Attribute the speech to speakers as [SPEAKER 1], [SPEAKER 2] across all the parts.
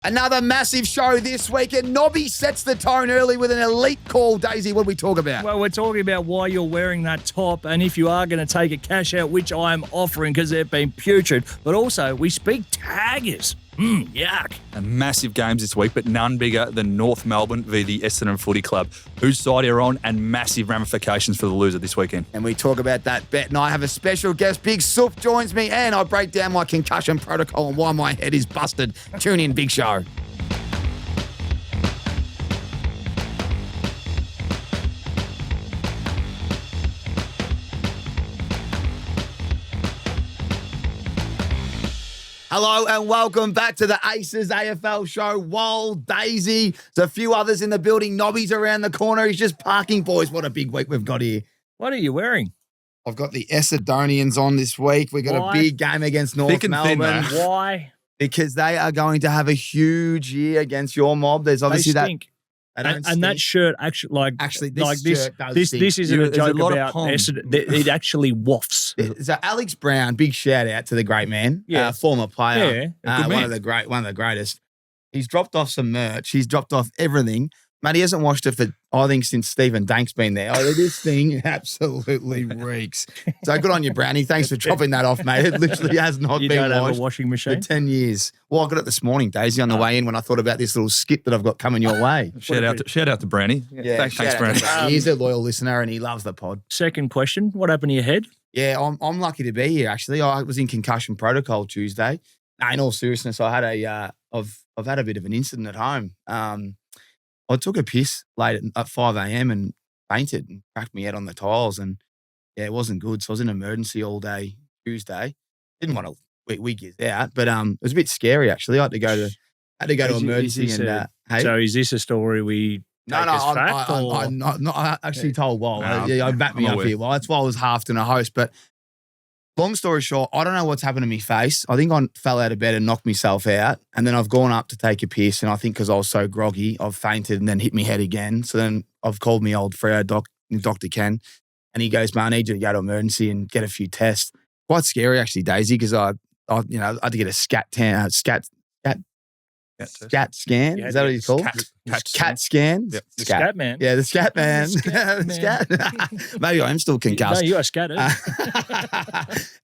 [SPEAKER 1] Another massive show this week, and Nobby sets the tone early with an elite call. Daisy, what do we talk about?
[SPEAKER 2] Well, we're talking about why you're wearing that top and if you are going to take a cash out, which I'm offering because they've been putrid. But also, we speak taggers. Yuck.
[SPEAKER 3] Massive games this week, but none bigger than North Melbourne v the Essendon Footy Club. Whose side you're on, and massive ramifications for the loser this weekend.
[SPEAKER 1] And we talk about that bet, and I have a special guest. Big Soop joins me, and I break down my concussion protocol and why my head is busted. Tune in, big show. Hello and welcome back to the Aces AFL show. Wild Daisy. There's a few others in the building. Nobby's around the corner. He's just parking, boys. What a big week we've got here.
[SPEAKER 2] What are you wearing?
[SPEAKER 1] I've got the Essendonians on this week. We've got a big game against North Melbourne.
[SPEAKER 2] Why?
[SPEAKER 1] Because they are going to have a huge year against your mob. There's obviously
[SPEAKER 2] they stink. And that shirt actually, this isn't a joke about Essendon. It actually wafts.
[SPEAKER 1] So Alex Brown, big shout out to the great man, former player, one of the greatest. He's dropped off some merch. He's dropped off everything. Mate, he hasn't washed it for, I think, since Stephen Dank's been there. Oh, this thing absolutely reeks. So good on you, Brownie. Thanks for dropping that off, mate. It literally has not been washed.
[SPEAKER 2] You don't have a washing machine?
[SPEAKER 1] For 10 years. Well, I got it this morning, Daisy, on the way in when I thought about this little skit that I've got coming your way.
[SPEAKER 3] Shout out to Brownie.
[SPEAKER 1] Yeah,
[SPEAKER 3] thanks, Brownie.
[SPEAKER 1] He's a loyal listener and he loves the pod.
[SPEAKER 2] Second question, what happened to your head?
[SPEAKER 1] Yeah, I'm lucky to be here, actually. I was in concussion protocol Tuesday. No, in all seriousness, I had I've had a bit of an incident at home. I took a piss late at 5 a.m. and fainted and cracked my head on the tiles. And, yeah, it wasn't good. So I was in emergency all day Tuesday. Didn't want to wig it out, but it was a bit scary, actually. I had to go to emergency.
[SPEAKER 2] So is this a story we take as fact?
[SPEAKER 1] I actually told Wal. I backed me up here. Well, that's why I was halved in a host. But long story short, I don't know what's happened to my face. I think I fell out of bed and knocked myself out. And then I've gone up to take a piss. And I think because I was so groggy, I've fainted and then hit my head again. So then I've called my old Freo, Dr. Ken. And he goes, man, I need you to go to emergency and get a few tests. Quite scary, actually, Daisy, because I had to get a scat scan.
[SPEAKER 3] Yeah,
[SPEAKER 1] is that what he's called? Cat scan.
[SPEAKER 2] Yep. The scat man.
[SPEAKER 1] Yeah, the scat man. Maybe I am still concussed.
[SPEAKER 2] No, you are scattered.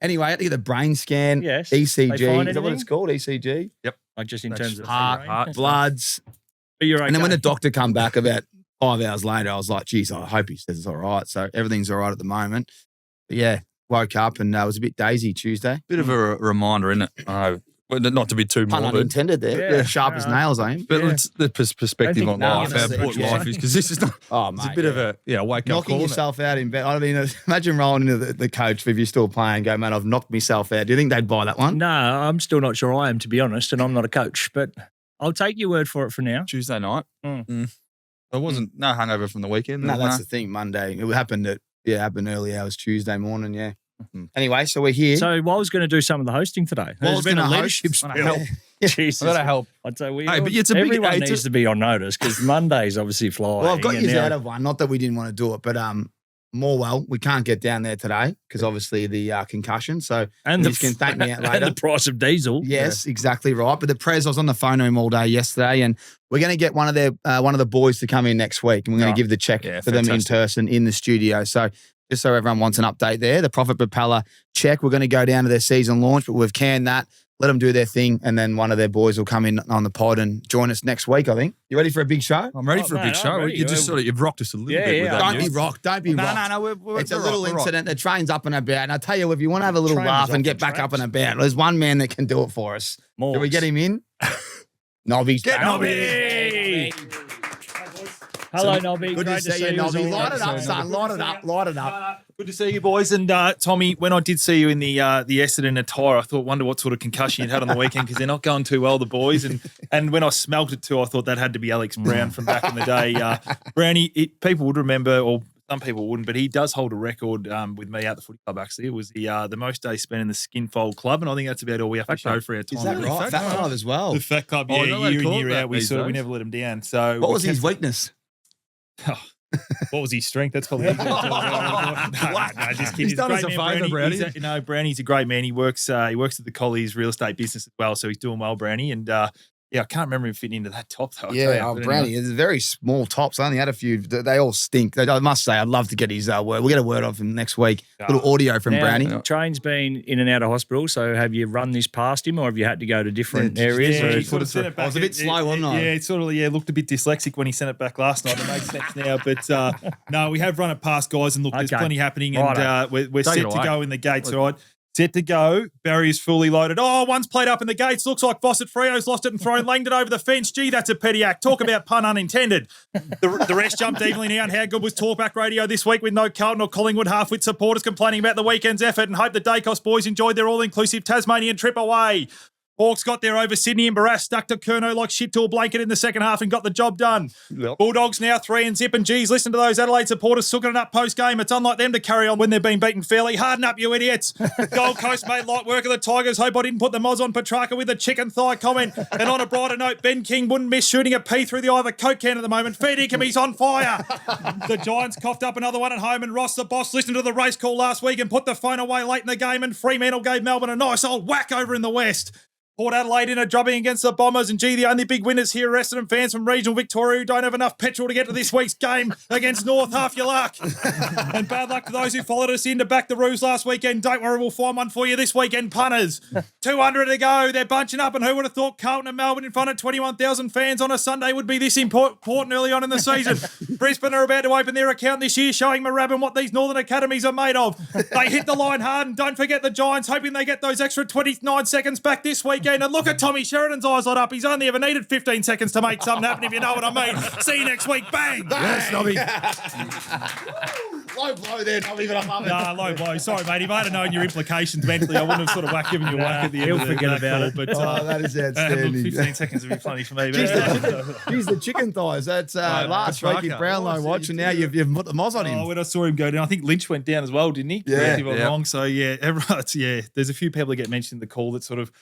[SPEAKER 1] Anyway, I had to get the brain scan.
[SPEAKER 2] Yes.
[SPEAKER 1] ECG. Is that what it's called? ECG?
[SPEAKER 3] Yep.
[SPEAKER 2] Like just in terms of
[SPEAKER 1] heart, bloods.
[SPEAKER 2] But you're okay.
[SPEAKER 1] And then when the doctor come back about 5 hours later, I was like, geez, I hope he says it's all right. So everything's all right at the moment. But yeah, woke up and it was a bit daisy Tuesday.
[SPEAKER 3] Bit of a reminder, isn't it? Well, not to be too morbid.
[SPEAKER 1] Pun unintended there. Yeah, sharp as nails, I am.
[SPEAKER 3] But it's the perspective on life, how important life is, because this is not.
[SPEAKER 1] Mate,
[SPEAKER 3] it's a bit of a wake up
[SPEAKER 1] knocking yourself out in bed. I mean, imagine rolling into the coach if you're still playing. Go, man, I've knocked myself out. Do you think they'd buy that one?
[SPEAKER 2] No, I'm still not sure I am, to be honest, and I'm not a coach. But I'll take your word for it for now.
[SPEAKER 3] Tuesday night. There wasn't no hangover from the weekend.
[SPEAKER 1] No, that's the thing. Monday. It happened early hours Tuesday morning. Yeah. Anyway, so we're here.
[SPEAKER 2] So I was going to do some of the hosting today. There's been a leadership spill. Jesus.
[SPEAKER 3] I've got to help.
[SPEAKER 2] I'd say
[SPEAKER 3] everyone
[SPEAKER 2] needs to be on notice because Monday's obviously flying.
[SPEAKER 1] Well, I've got you out of one. Not that we didn't want to do it, but Morwell, we can't get down there today because obviously the concussion. So you can thank me out later.
[SPEAKER 2] And the price of diesel.
[SPEAKER 1] Yes, exactly right. But the Prez, I was on the phone to him all day yesterday, and we're going to get one of the boys to come in next week, and we're going to give the check for them in person in the studio. So just so everyone wants an update there, the Prophet Propeller check. We're going to go down to their season launch, but we've canned that. Let them do their thing, and then one of their boys will come in on the pod and join us next week, I think. You ready for a big show?
[SPEAKER 3] I'm ready for a big show. You just you've rocked us a little bit with that.
[SPEAKER 1] Don't be rocked. Don't be rocked. No, it's a little incident. The train's up and about. And I tell you, if you want to have a little laugh and get back up and about, there's one man that can do it for us. Can we get him in? Nobby.
[SPEAKER 2] Get Nobby. Hello, Nobby.
[SPEAKER 1] Good to see you, Nobby. Light it up, son. Light it up.
[SPEAKER 4] Good to see you, boys. And Tommy, when I did see you in the Essendon attire, I wonder what sort of concussion you'd had on the weekend because they're not going too well, the boys. And when I smelt it too, I thought that had to be Alex Brown from back in the day. Brownie, people would remember, or some people wouldn't, but he does hold a record with me at the footy club, actually. It was the most days spent in the Skinfold Club, and I think that's about all we have to show for our time.
[SPEAKER 1] Is that right? Fat Club as well.
[SPEAKER 4] The Fat Club, year in, year out. We never let him down. So
[SPEAKER 1] what was his weakness?
[SPEAKER 4] What was his strength? That's probably just kidding.
[SPEAKER 3] He's done us a favour, Brownie.
[SPEAKER 4] Brownie's a great man. He works at the Collies real estate business as well, so he's doing well, Brownie. And Yeah, I can't remember him fitting into that top though.
[SPEAKER 1] Brownie. It's very small tops. I only had a few. They all stink. I must say, I'd love to get his word. We'll get a word off him next week. Little audio from Brownie.
[SPEAKER 2] Train's been in and out of hospital, so have you run this past him or have you had to go to different areas?
[SPEAKER 4] Yeah, he sort of sent it back.
[SPEAKER 1] I was a bit slow, wasn't I?
[SPEAKER 4] Yeah, it sort of looked a bit dyslexic when he sent it back last night. It makes sense now. But no, we have run it past, guys, and look, there's plenty happening, and we're set to go in the gates, all right? Set to go. Barry's fully loaded. Oh, one's played up in the gates. Looks like Fossett Freo's lost it and thrown, langed it over the fence. Gee, that's a petty act. Talk about pun unintended. The rest jumped evenly now. And how good was Talkback Radio this week with no Carlton or Collingwood half-wit supporters complaining about the weekend's effort and hope the Dacos boys enjoyed their all-inclusive Tasmanian trip away. Hawks got there over Sydney and Barras, stuck to Curnow like shit to a blanket in the second half and got the job done. Yep. Bulldogs now 3 and zip, and geez, listen to those Adelaide supporters sooking it up post-game. It's unlike them to carry on when they've been beaten fairly. Harden up, you idiots. Gold Coast made light work of the Tigers. Hope I didn't put the moz on Petrarca with a chicken thigh comment. And on a brighter note, Ben King wouldn't miss shooting a pea through the eye of a Coke can at the moment. Fair dinkum, he's on fire. The Giants coughed up another one at home, and Ross, the boss, listened to the race call last week and put the phone away late in the game, and Fremantle gave Melbourne a nice old whack over in the West. Port Adelaide in a drubbing against the Bombers, and gee, the only big winners here are Essendon fans from regional Victoria who don't have enough petrol to get to this week's game against North. Half your luck. And bad luck to those who followed us in to back the Roos last weekend. Don't worry, we'll find one for you this weekend, punters. 200 to go. They're bunching up, and who would have thought Carlton and Melbourne in front of 21,000 fans on a Sunday would be this important early on in the season? Brisbane are about to open their account this year, showing Moorabbin what these Northern Academies are made of. They hit the line hard, and don't forget the Giants, hoping they get those extra 29 seconds back this weekend. And look at Tommy Sheridan's eyes light up. He's only ever needed 15 seconds to make something happen, if you know what I mean. See you next week. Bang!
[SPEAKER 1] Yes, Nobby. Low blow there, Nobby, but I love it.
[SPEAKER 4] Nah, low blow. Sorry, mate. If I had known your implications mentally, I wouldn't have sort of given you a whack at the end.
[SPEAKER 2] He'll forget about it.
[SPEAKER 4] But
[SPEAKER 1] that is outstanding.
[SPEAKER 4] 15 seconds would be funny for me.
[SPEAKER 1] Geez, the chicken thighs. That's last week in Brownlow watch, and now you've put the moz on him.
[SPEAKER 4] Oh, when I saw him go down, I think Lynch went down as well, didn't he?
[SPEAKER 1] Yeah.
[SPEAKER 4] If I'm wrong. So, everyone's, there's a few people that get mentioned in the call that sort of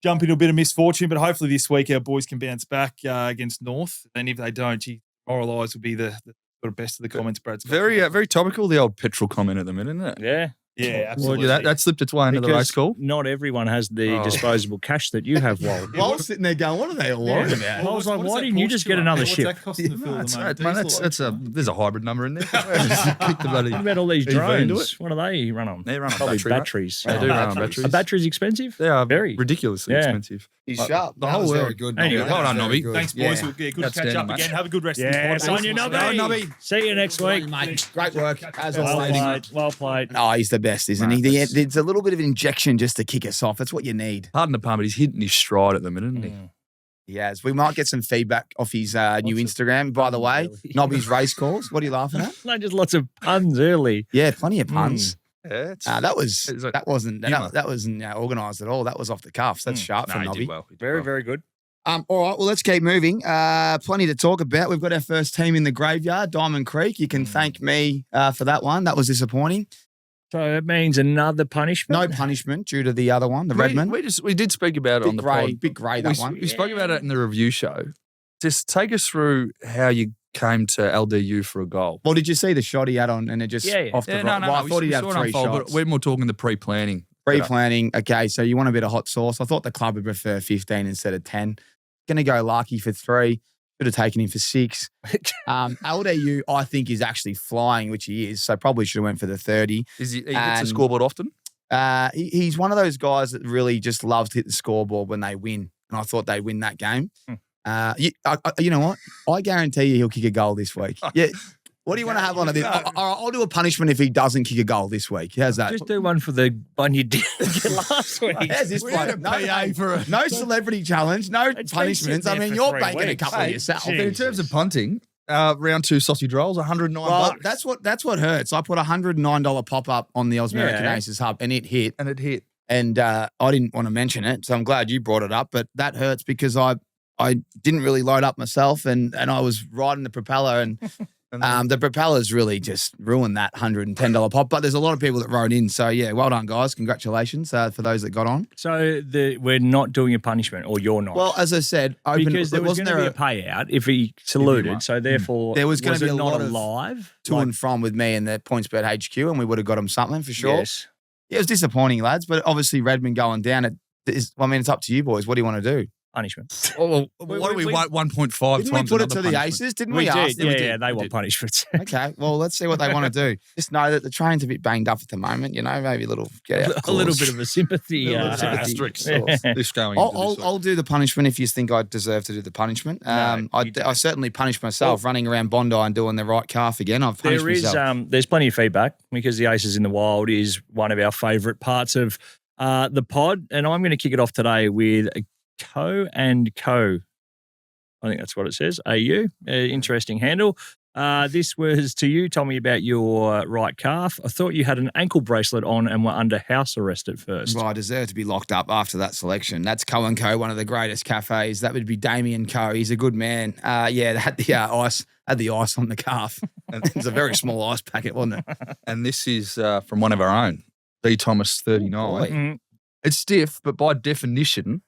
[SPEAKER 4] jump into a bit of misfortune, but hopefully this week our boys can bounce back against North. And if they don't, moral eyes will be the sort of best of the comments, Brad's got.
[SPEAKER 3] Very topical, the old petrol comment at the minute, isn't it?
[SPEAKER 2] Yeah.
[SPEAKER 4] Yeah, absolutely.
[SPEAKER 3] Well, that slipped its way into the race call.
[SPEAKER 2] Not everyone has the disposable cash that you have, Walt.
[SPEAKER 1] I was sitting there going, what are they all worried about?
[SPEAKER 2] I was like, why didn't you just get another ship?
[SPEAKER 4] What's that costing to fill at the moment?
[SPEAKER 3] There's a hybrid number in there. Click the bloody
[SPEAKER 2] What about all these
[SPEAKER 3] EV into
[SPEAKER 2] drones?
[SPEAKER 3] it.
[SPEAKER 2] What do they run on?
[SPEAKER 3] They run on
[SPEAKER 2] Probably
[SPEAKER 3] batteries.
[SPEAKER 2] batteries.
[SPEAKER 3] They do run on batteries.
[SPEAKER 2] Are batteries expensive?
[SPEAKER 3] They are
[SPEAKER 2] Very.
[SPEAKER 3] ridiculously expensive.
[SPEAKER 1] He's sharp.
[SPEAKER 3] The whole world.
[SPEAKER 1] Very good.
[SPEAKER 2] Anyway,
[SPEAKER 1] Nobby.
[SPEAKER 3] well done,
[SPEAKER 1] Very
[SPEAKER 3] Nobby.
[SPEAKER 1] good.
[SPEAKER 4] Thanks, boys.
[SPEAKER 3] Yeah.
[SPEAKER 4] Good to catch
[SPEAKER 3] Outstanding,
[SPEAKER 4] up
[SPEAKER 3] mate.
[SPEAKER 4] again. Have a good rest of the
[SPEAKER 2] Yes,
[SPEAKER 4] podcast.
[SPEAKER 2] on you,
[SPEAKER 1] Well
[SPEAKER 2] Nobby.
[SPEAKER 1] done, Nobby.
[SPEAKER 2] See you next week.
[SPEAKER 1] Mate, great work, as
[SPEAKER 2] Well
[SPEAKER 1] always.
[SPEAKER 2] played. Well played.
[SPEAKER 1] Oh, he's the best, isn't he? It's a little bit of injection just to kick us off. That's what you need.
[SPEAKER 3] Pardon the pun, but he's hitting his stride at the minute, isn't he?
[SPEAKER 1] He has. We might get some feedback off his new Instagram, by the way.
[SPEAKER 2] Really?
[SPEAKER 1] Nobby's race calls. What are you laughing at?
[SPEAKER 2] No, just lots of puns early.
[SPEAKER 1] Yeah, plenty of puns.
[SPEAKER 3] Yeah,
[SPEAKER 1] That wasn't
[SPEAKER 3] humour.
[SPEAKER 1] organised at all. That was off the cuffs. That's sharp from
[SPEAKER 3] he
[SPEAKER 1] Nobby.
[SPEAKER 3] did well.
[SPEAKER 2] Very, very good.
[SPEAKER 1] All right, well, let's keep moving. Plenty to talk about. We've got our first team in the graveyard, Diamond Creek. You can thank me for that one. That was disappointing.
[SPEAKER 2] So it means another punishment?
[SPEAKER 1] No punishment due to the other one, the Redmond.
[SPEAKER 3] We did speak about it on the pod.
[SPEAKER 1] Bit grey, that one.
[SPEAKER 3] We spoke about it in the review show. Just take us through how you came to LDU for a goal.
[SPEAKER 1] Well, did you see the shot he had on and it just off the right? Well, I thought he had
[SPEAKER 3] saw it
[SPEAKER 1] 3
[SPEAKER 3] unfold,
[SPEAKER 1] shots.
[SPEAKER 3] but we're more talking the pre-planning.
[SPEAKER 1] Pre-planning. Okay, so you want a bit of hot sauce. I thought the club would prefer 15 instead of 10. Going to go Larky for 3. Should have taken him for 6. LDU, I think, is actually flying, which he is. So probably should have went for the 30.
[SPEAKER 3] He hits the scoreboard often?
[SPEAKER 1] He's one of those guys that really just loves to hit the scoreboard when they win. And I thought they'd win that game. You know what? I guarantee you he'll kick a goal this week. Yeah. What do you want to have on it? I'll do a punishment if he doesn't kick a goal this week. How's that?
[SPEAKER 2] Just do one for the one you did last week.
[SPEAKER 1] How's this bloke? No celebrity challenge, no
[SPEAKER 2] It's been
[SPEAKER 1] punishments.
[SPEAKER 2] sitting
[SPEAKER 1] I
[SPEAKER 2] there
[SPEAKER 1] mean,
[SPEAKER 2] for
[SPEAKER 1] you're
[SPEAKER 2] 3
[SPEAKER 1] banking a
[SPEAKER 2] weeks.
[SPEAKER 1] couple of yourself.
[SPEAKER 2] Gee.
[SPEAKER 3] But in terms of punting, round 2 sausage rolls, $109.
[SPEAKER 1] Well, that's what hurts. I put a $109 pop-up on the American Aces Hub and it hit.
[SPEAKER 3] And it hit.
[SPEAKER 1] And I didn't want to mention it, so I'm glad you brought it up. But that hurts because I didn't really load up myself and I was riding the propeller and the propeller's really just ruined that $110 pop. But there's a lot of people that wrote in. So, yeah, well done, guys. Congratulations for those that got on.
[SPEAKER 2] So we're not doing a punishment, or you're not?
[SPEAKER 1] Well, as I said,
[SPEAKER 2] because there was going to be a payout if he saluted. So, therefore,
[SPEAKER 1] there was going to be a lot of
[SPEAKER 2] live
[SPEAKER 1] to and from with me and the PointsBet HQ, and we would have got him something for sure.
[SPEAKER 2] Yes.
[SPEAKER 1] Yeah, it was disappointing, lads. But obviously, Redmond going down, it's up to you, boys. What do you want to do?
[SPEAKER 2] punishment.
[SPEAKER 3] Oh, what do we want? 1.5
[SPEAKER 1] Didn't we
[SPEAKER 3] times
[SPEAKER 1] put it
[SPEAKER 3] another
[SPEAKER 1] to the
[SPEAKER 3] punishment?
[SPEAKER 1] Aces? Didn't
[SPEAKER 2] We
[SPEAKER 1] we? ask
[SPEAKER 2] did.
[SPEAKER 1] them?
[SPEAKER 2] Yeah, they want punishments.
[SPEAKER 1] Okay, well, let's see what they want to do. Just know that the train's a bit banged up at the moment. You know, maybe a little get out.
[SPEAKER 2] A little bit of a sympathy.
[SPEAKER 3] Asterisk. This going into this week.
[SPEAKER 1] I'll do the punishment if you think I deserve to do the punishment.
[SPEAKER 2] No,
[SPEAKER 1] I certainly punished myself running around Bondi and doing the right calf again. I've punished myself.
[SPEAKER 2] There's plenty of feedback because the Aces in the Wild is one of our favourite parts of the pod, and I'm going to kick it off today with Co and Co. I think that's what it says. AU, interesting handle. This was to you, Tommy, about your right calf. I thought you had an ankle bracelet on and were under house arrest at first.
[SPEAKER 1] Well, I deserve to be locked up after that selection. That's Co & Co, one of the greatest cafes. That would be Damien Co. He's a good man. They had the ice on the calf. It was a very small ice packet, wasn't it?
[SPEAKER 3] And this is from one of our own, D. Thomas 39. It's stiff, but by definition,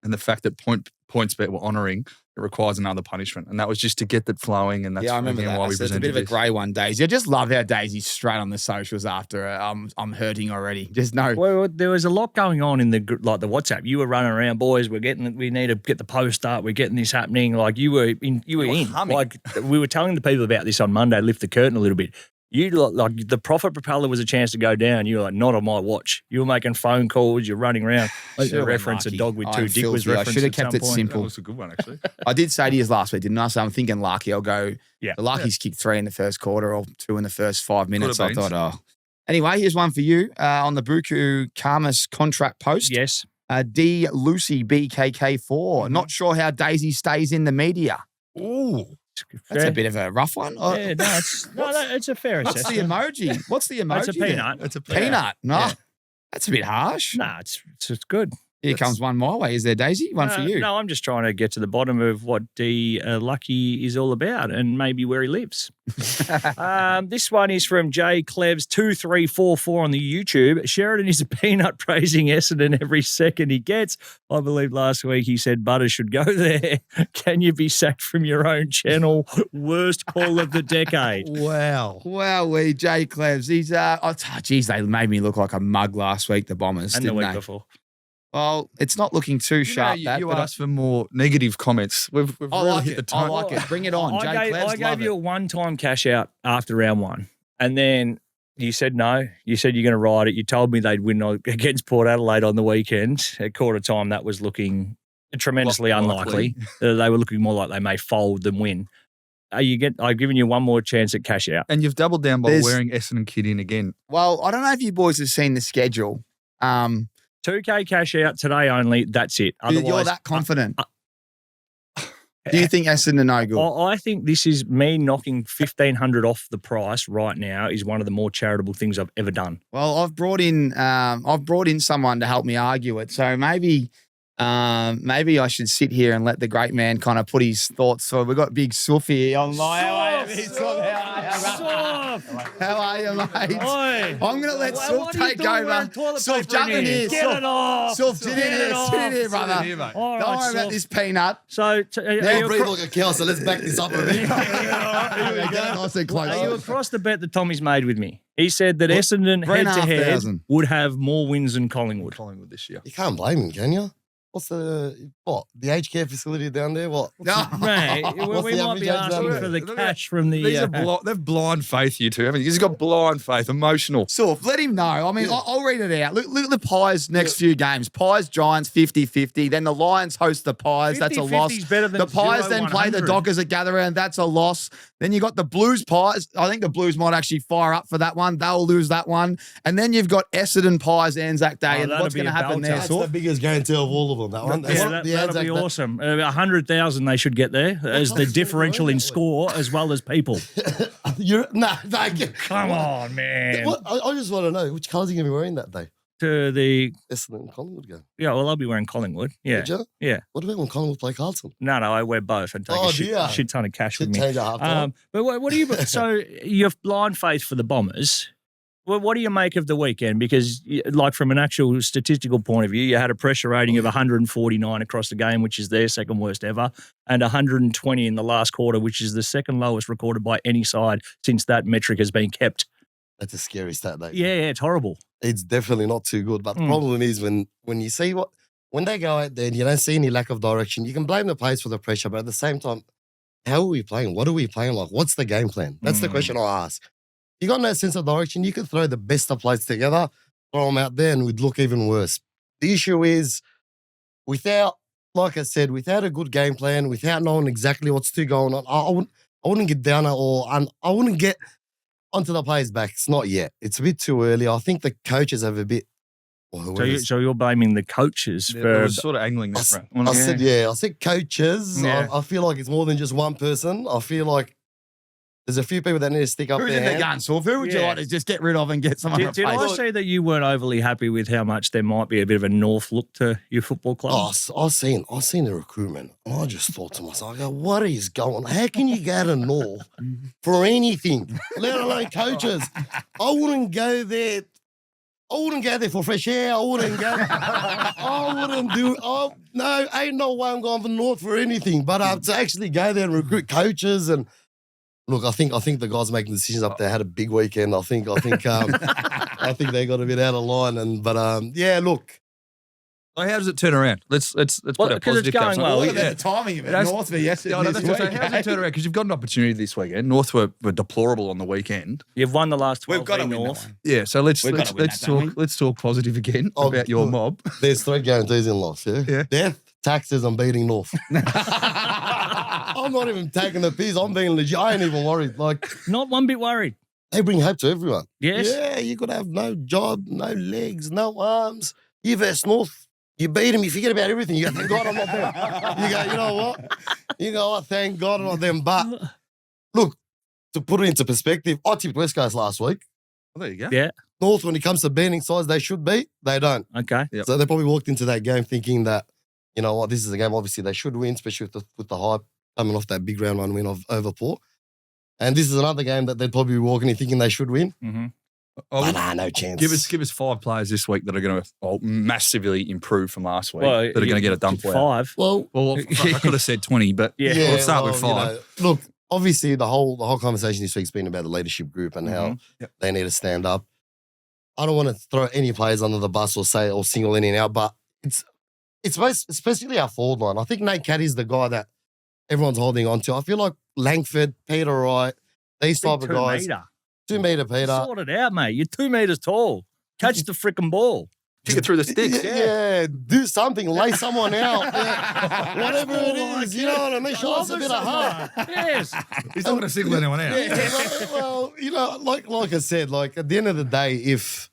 [SPEAKER 3] and the fact that PointsBet were honouring, it requires another punishment. And that was just to get that flowing. And that's
[SPEAKER 1] I remember that.
[SPEAKER 3] why we
[SPEAKER 1] It's a
[SPEAKER 3] presented
[SPEAKER 1] bit of a
[SPEAKER 3] this.
[SPEAKER 1] grey one, Daisy. I just love how Daisy's straight on the socials after I'm hurting already. Just no.
[SPEAKER 2] Well, there was a lot going on in the WhatsApp. You were running around, boys. We need to get the post up. We're getting this happening. Like you were in.
[SPEAKER 3] humming.
[SPEAKER 2] Like we were telling the people about this on Monday. Lift the curtain a little bit. You like the Prophet Propeller was a chance to go down. You were like, not on my watch. You were making phone calls. You're running around.
[SPEAKER 1] Sure,
[SPEAKER 2] reference a dog with
[SPEAKER 1] I'm
[SPEAKER 2] two dick was
[SPEAKER 1] filthy. I
[SPEAKER 2] referenced.
[SPEAKER 1] should have
[SPEAKER 2] at some
[SPEAKER 1] kept it
[SPEAKER 2] point.
[SPEAKER 1] simple.
[SPEAKER 3] That was a good one, actually.
[SPEAKER 1] I did say to you last week, didn't I? So I'm thinking Larky. I'll go.
[SPEAKER 2] Yeah.
[SPEAKER 1] The Larky's kicked 3 in the first quarter or 2 in the first 5 minutes. I
[SPEAKER 3] Could've
[SPEAKER 1] thought, Anyway, here's one for you on the Buku Karmas contract post.
[SPEAKER 2] Yes.
[SPEAKER 1] D. Lucy BKK4. Not sure how Daisy stays in the media.
[SPEAKER 3] Ooh.
[SPEAKER 1] That's a bit of a rough one.
[SPEAKER 2] Yeah, it's a fair
[SPEAKER 1] What's the
[SPEAKER 2] assessment.
[SPEAKER 1] emoji? What's the emoji?
[SPEAKER 2] It's a peanut.
[SPEAKER 3] It's a
[SPEAKER 1] Peanut. No,
[SPEAKER 2] Yeah.
[SPEAKER 1] that's a bit harsh.
[SPEAKER 2] No, it's good.
[SPEAKER 1] Here comes one my way. Is there, Daisy? One for you.
[SPEAKER 2] No, I'm just trying to get to the bottom of what D. Lucky is all about and maybe where he lives. This one is from J. Clevs2344 on the YouTube. Sheridan is a peanut praising Essendon every second he gets. I believe last week he said Butter should go there. Can you be sacked from your own channel? Worst call of the decade.
[SPEAKER 3] Wow.
[SPEAKER 1] Wow, J. Clevs. He's geez, they made me look like a mug last week, the Bombers,
[SPEAKER 2] And the
[SPEAKER 1] didn't
[SPEAKER 2] week
[SPEAKER 1] they?
[SPEAKER 2] before.
[SPEAKER 1] Well, it's not looking too sharp.
[SPEAKER 3] You asked for more negative comments. We've
[SPEAKER 1] I
[SPEAKER 3] really
[SPEAKER 1] like
[SPEAKER 3] hit
[SPEAKER 1] it.
[SPEAKER 3] the tone.
[SPEAKER 1] I like it. Bring it on, J. Clevs.
[SPEAKER 2] I gave
[SPEAKER 1] love
[SPEAKER 2] you a
[SPEAKER 1] it.
[SPEAKER 2] one-time cash out after round one. And then you said no. You said you're going to ride it. You told me they'd win against Port Adelaide on the weekend. At quarter time, that was looking tremendously unlikely. They were looking more like they may fold than win. I've given you one more chance at cash out.
[SPEAKER 3] And you've doubled down by wearing Essendon kit in again.
[SPEAKER 1] Well, I don't know if you boys have seen the schedule.
[SPEAKER 2] 2K cash out today only. That's it. Otherwise,
[SPEAKER 1] You're that confident. Do you think Essendon are no good?
[SPEAKER 2] I think this is me knocking 1,500 off the price right now is one of the more charitable things I've ever done.
[SPEAKER 1] Well, I've brought in someone to help me argue it. So maybe I should sit here and let the great man kind of put his thoughts. So we've got Big Soof here online. How are you, mate?
[SPEAKER 2] Oi.
[SPEAKER 1] I'm going to let Soof take over. Soof, jump in here.
[SPEAKER 2] Get it off.
[SPEAKER 1] Soof, sit in here, brother.
[SPEAKER 3] Sit in here, mate.
[SPEAKER 2] All
[SPEAKER 1] Don't
[SPEAKER 2] right,
[SPEAKER 1] worry about
[SPEAKER 2] Soof.
[SPEAKER 1] this peanut.
[SPEAKER 2] So,
[SPEAKER 5] Now breathe like a cow, so let's back this up a bit.
[SPEAKER 1] Nice and close.
[SPEAKER 2] are you across the bet that Tommy's made with me? He said that Essendon
[SPEAKER 1] 3,500.
[SPEAKER 2] head-to-head would have more wins than Collingwood.
[SPEAKER 3] Collingwood this year.
[SPEAKER 5] You can't blame him, can you? What's the aged care facility down there? What?
[SPEAKER 1] No.
[SPEAKER 2] Mate,
[SPEAKER 5] What's
[SPEAKER 2] we
[SPEAKER 5] the
[SPEAKER 2] might be
[SPEAKER 5] average age
[SPEAKER 2] asking
[SPEAKER 5] down
[SPEAKER 2] for
[SPEAKER 5] there?
[SPEAKER 2] the cash from the...
[SPEAKER 3] They've blind faith, you two, haven't you? He's got blind faith, emotional.
[SPEAKER 1] Soof, let him know. I mean, I'll read it out. Look at the Pies next few games. Pies, Giants, 50-50. Then the Lions host the Pies. That's a
[SPEAKER 2] 50-50
[SPEAKER 1] loss.
[SPEAKER 2] is better than
[SPEAKER 1] The Pies then play the
[SPEAKER 2] 0-100.
[SPEAKER 1] Dockers at Gatherround. That's a loss. Then you got the Blues Pies. I think the Blues might actually fire up for that one. They'll lose that one. And then you've got Essendon Pies Anzac Day.
[SPEAKER 2] Oh,
[SPEAKER 1] and
[SPEAKER 2] that'll
[SPEAKER 1] what's
[SPEAKER 2] be
[SPEAKER 1] going to
[SPEAKER 2] a
[SPEAKER 1] happen there,
[SPEAKER 5] That's the
[SPEAKER 1] Soof?
[SPEAKER 5] biggest guarantee of all of them. That one.
[SPEAKER 2] Yeah, that'll be awesome. 100,000 they should get there as the differential in score as well as people. Come on, man.
[SPEAKER 5] I just want to know which colours are you going to be wearing that day?
[SPEAKER 2] To the
[SPEAKER 5] Essendon and Collingwood game.
[SPEAKER 2] yeah, well, I'll be wearing Collingwood. Yeah,
[SPEAKER 5] Did you?
[SPEAKER 2] yeah.
[SPEAKER 5] What about when Collingwood play Carlton?
[SPEAKER 2] No, I wear both and take
[SPEAKER 5] Oh,
[SPEAKER 2] a
[SPEAKER 5] dear.
[SPEAKER 2] shit ton of cash with
[SPEAKER 5] Should
[SPEAKER 2] me.
[SPEAKER 5] change at half time.
[SPEAKER 2] But what do you? So you have blind faith for the Bombers. Well, what do you make of the weekend? Because, like, from an actual statistical point of view, you had a pressure rating of 149 across the game, which is their second worst ever, and 120 in the last quarter, which is the second lowest recorded by any side since that metric has been kept.
[SPEAKER 5] That's a scary stat, though.
[SPEAKER 2] Yeah, it's horrible.
[SPEAKER 5] It's definitely not too good. But the problem is when you see what when they go out there and you don't see any lack of direction, you can blame the players for the pressure, but at the same time, how are we playing? What are we playing like? What's the game plan? That's the question I ask. You got no sense of direction, you can throw the best of players together, throw them out there, and we'd look even worse. The issue is, without, like I said, without a good game plan, without knowing exactly what's still going on, I wouldn't get down I wouldn't get onto the players' backs. Not yet. It's a bit too early. I think the coaches have a bit.
[SPEAKER 2] So you're blaming the coaches
[SPEAKER 3] I
[SPEAKER 2] for
[SPEAKER 3] was sort of angling that.
[SPEAKER 5] I said coaches.
[SPEAKER 2] Yeah.
[SPEAKER 5] I feel like it's more than just one person. I feel like there's a few people that need to stick up
[SPEAKER 1] Who's
[SPEAKER 5] their
[SPEAKER 1] in the
[SPEAKER 5] hand.
[SPEAKER 1] gun, so who would you
[SPEAKER 2] Yeah.
[SPEAKER 1] like to just get rid of and get someone
[SPEAKER 2] Did I
[SPEAKER 1] replaced?
[SPEAKER 2] say that you weren't overly happy with how much there might be a bit of a North look to your football club?
[SPEAKER 5] I seen the recruitment, and I just thought to myself, I go, what is going on? How can you go to North for anything, let alone coaches? I wouldn't go there. I wouldn't go there for fresh air. I wouldn't do it. No, ain't no way I'm going for North for anything. But to actually go there and recruit coaches and look, I think the guys making decisions up there had a big weekend. I think I think they got a bit out of line. Yeah, look.
[SPEAKER 3] So how does it turn around? Let's put a
[SPEAKER 2] because it's
[SPEAKER 3] positive
[SPEAKER 2] going
[SPEAKER 3] caps on it.
[SPEAKER 2] well.
[SPEAKER 1] What about the timing of it?
[SPEAKER 3] That's-
[SPEAKER 1] North v Essendon
[SPEAKER 3] Yeah,
[SPEAKER 1] this
[SPEAKER 3] that's what I'm saying.
[SPEAKER 1] week,
[SPEAKER 3] How does it turn around? Because you've got an opportunity this weekend. North were deplorable on the weekend.
[SPEAKER 2] You've won the last 12
[SPEAKER 1] We've got to win
[SPEAKER 2] North.
[SPEAKER 1] that one.
[SPEAKER 3] Yeah, so let's
[SPEAKER 1] We've gotta win that, don't we?
[SPEAKER 3] talk positive again
[SPEAKER 5] Oh,
[SPEAKER 3] about your mob.
[SPEAKER 5] There's 3 guarantees in loss, yeah?
[SPEAKER 3] Yeah.
[SPEAKER 5] Death, taxes, and beating North. I'm not even taking the piss. I'm being legit. I ain't even worried. Like,
[SPEAKER 2] Not one bit worried.
[SPEAKER 5] they bring hope to everyone.
[SPEAKER 2] Yes.
[SPEAKER 5] Yeah, you could have no job, no legs, no arms. You versus North, you beat him, you forget about everything. You go, thank God I'm not them. You go, you know what? You go, oh, thank God I'm not them. But look, to put it into perspective, I tipped West Coast last week.
[SPEAKER 3] Oh, there you go.
[SPEAKER 2] Yeah.
[SPEAKER 5] North, when it comes to beating sides they should beat, they don't.
[SPEAKER 2] Okay.
[SPEAKER 3] Yep.
[SPEAKER 5] So they probably walked into that game thinking that, you know what, this is a game obviously they should win, especially with the hype coming off that big round 1 win over Port. And this is another game that they'd probably be walking in thinking they should win.
[SPEAKER 2] Mm-hmm.
[SPEAKER 5] But no chance.
[SPEAKER 3] Give us 5 players this week that are going to massively improve from last week. that are going to get it done for you.
[SPEAKER 2] 5.
[SPEAKER 5] Well,
[SPEAKER 3] I could have said 20, but
[SPEAKER 2] Yeah.
[SPEAKER 3] we'll start with 5.
[SPEAKER 5] you know, look, obviously the whole conversation this week's been about the leadership group and how they need to stand up. I don't want to throw any players under the bus or single any out, but it's especially our forward line. I think Nate Caddy's the guy that everyone's holding on to. I feel like Langford, Peter Wright, these type of guys. 2 meter Peter.
[SPEAKER 2] Sort it out, mate. You're 2 meters tall. Catch the freaking ball.
[SPEAKER 3] Kick it through the sticks.
[SPEAKER 5] Yeah, do something, lay someone out. Yeah. Whatever it is, you know what I mean? Show us a bit of heart.
[SPEAKER 2] Yes.
[SPEAKER 3] He's not going to single anyone out.
[SPEAKER 5] Well, you know, like I said, like at the end of the day, if,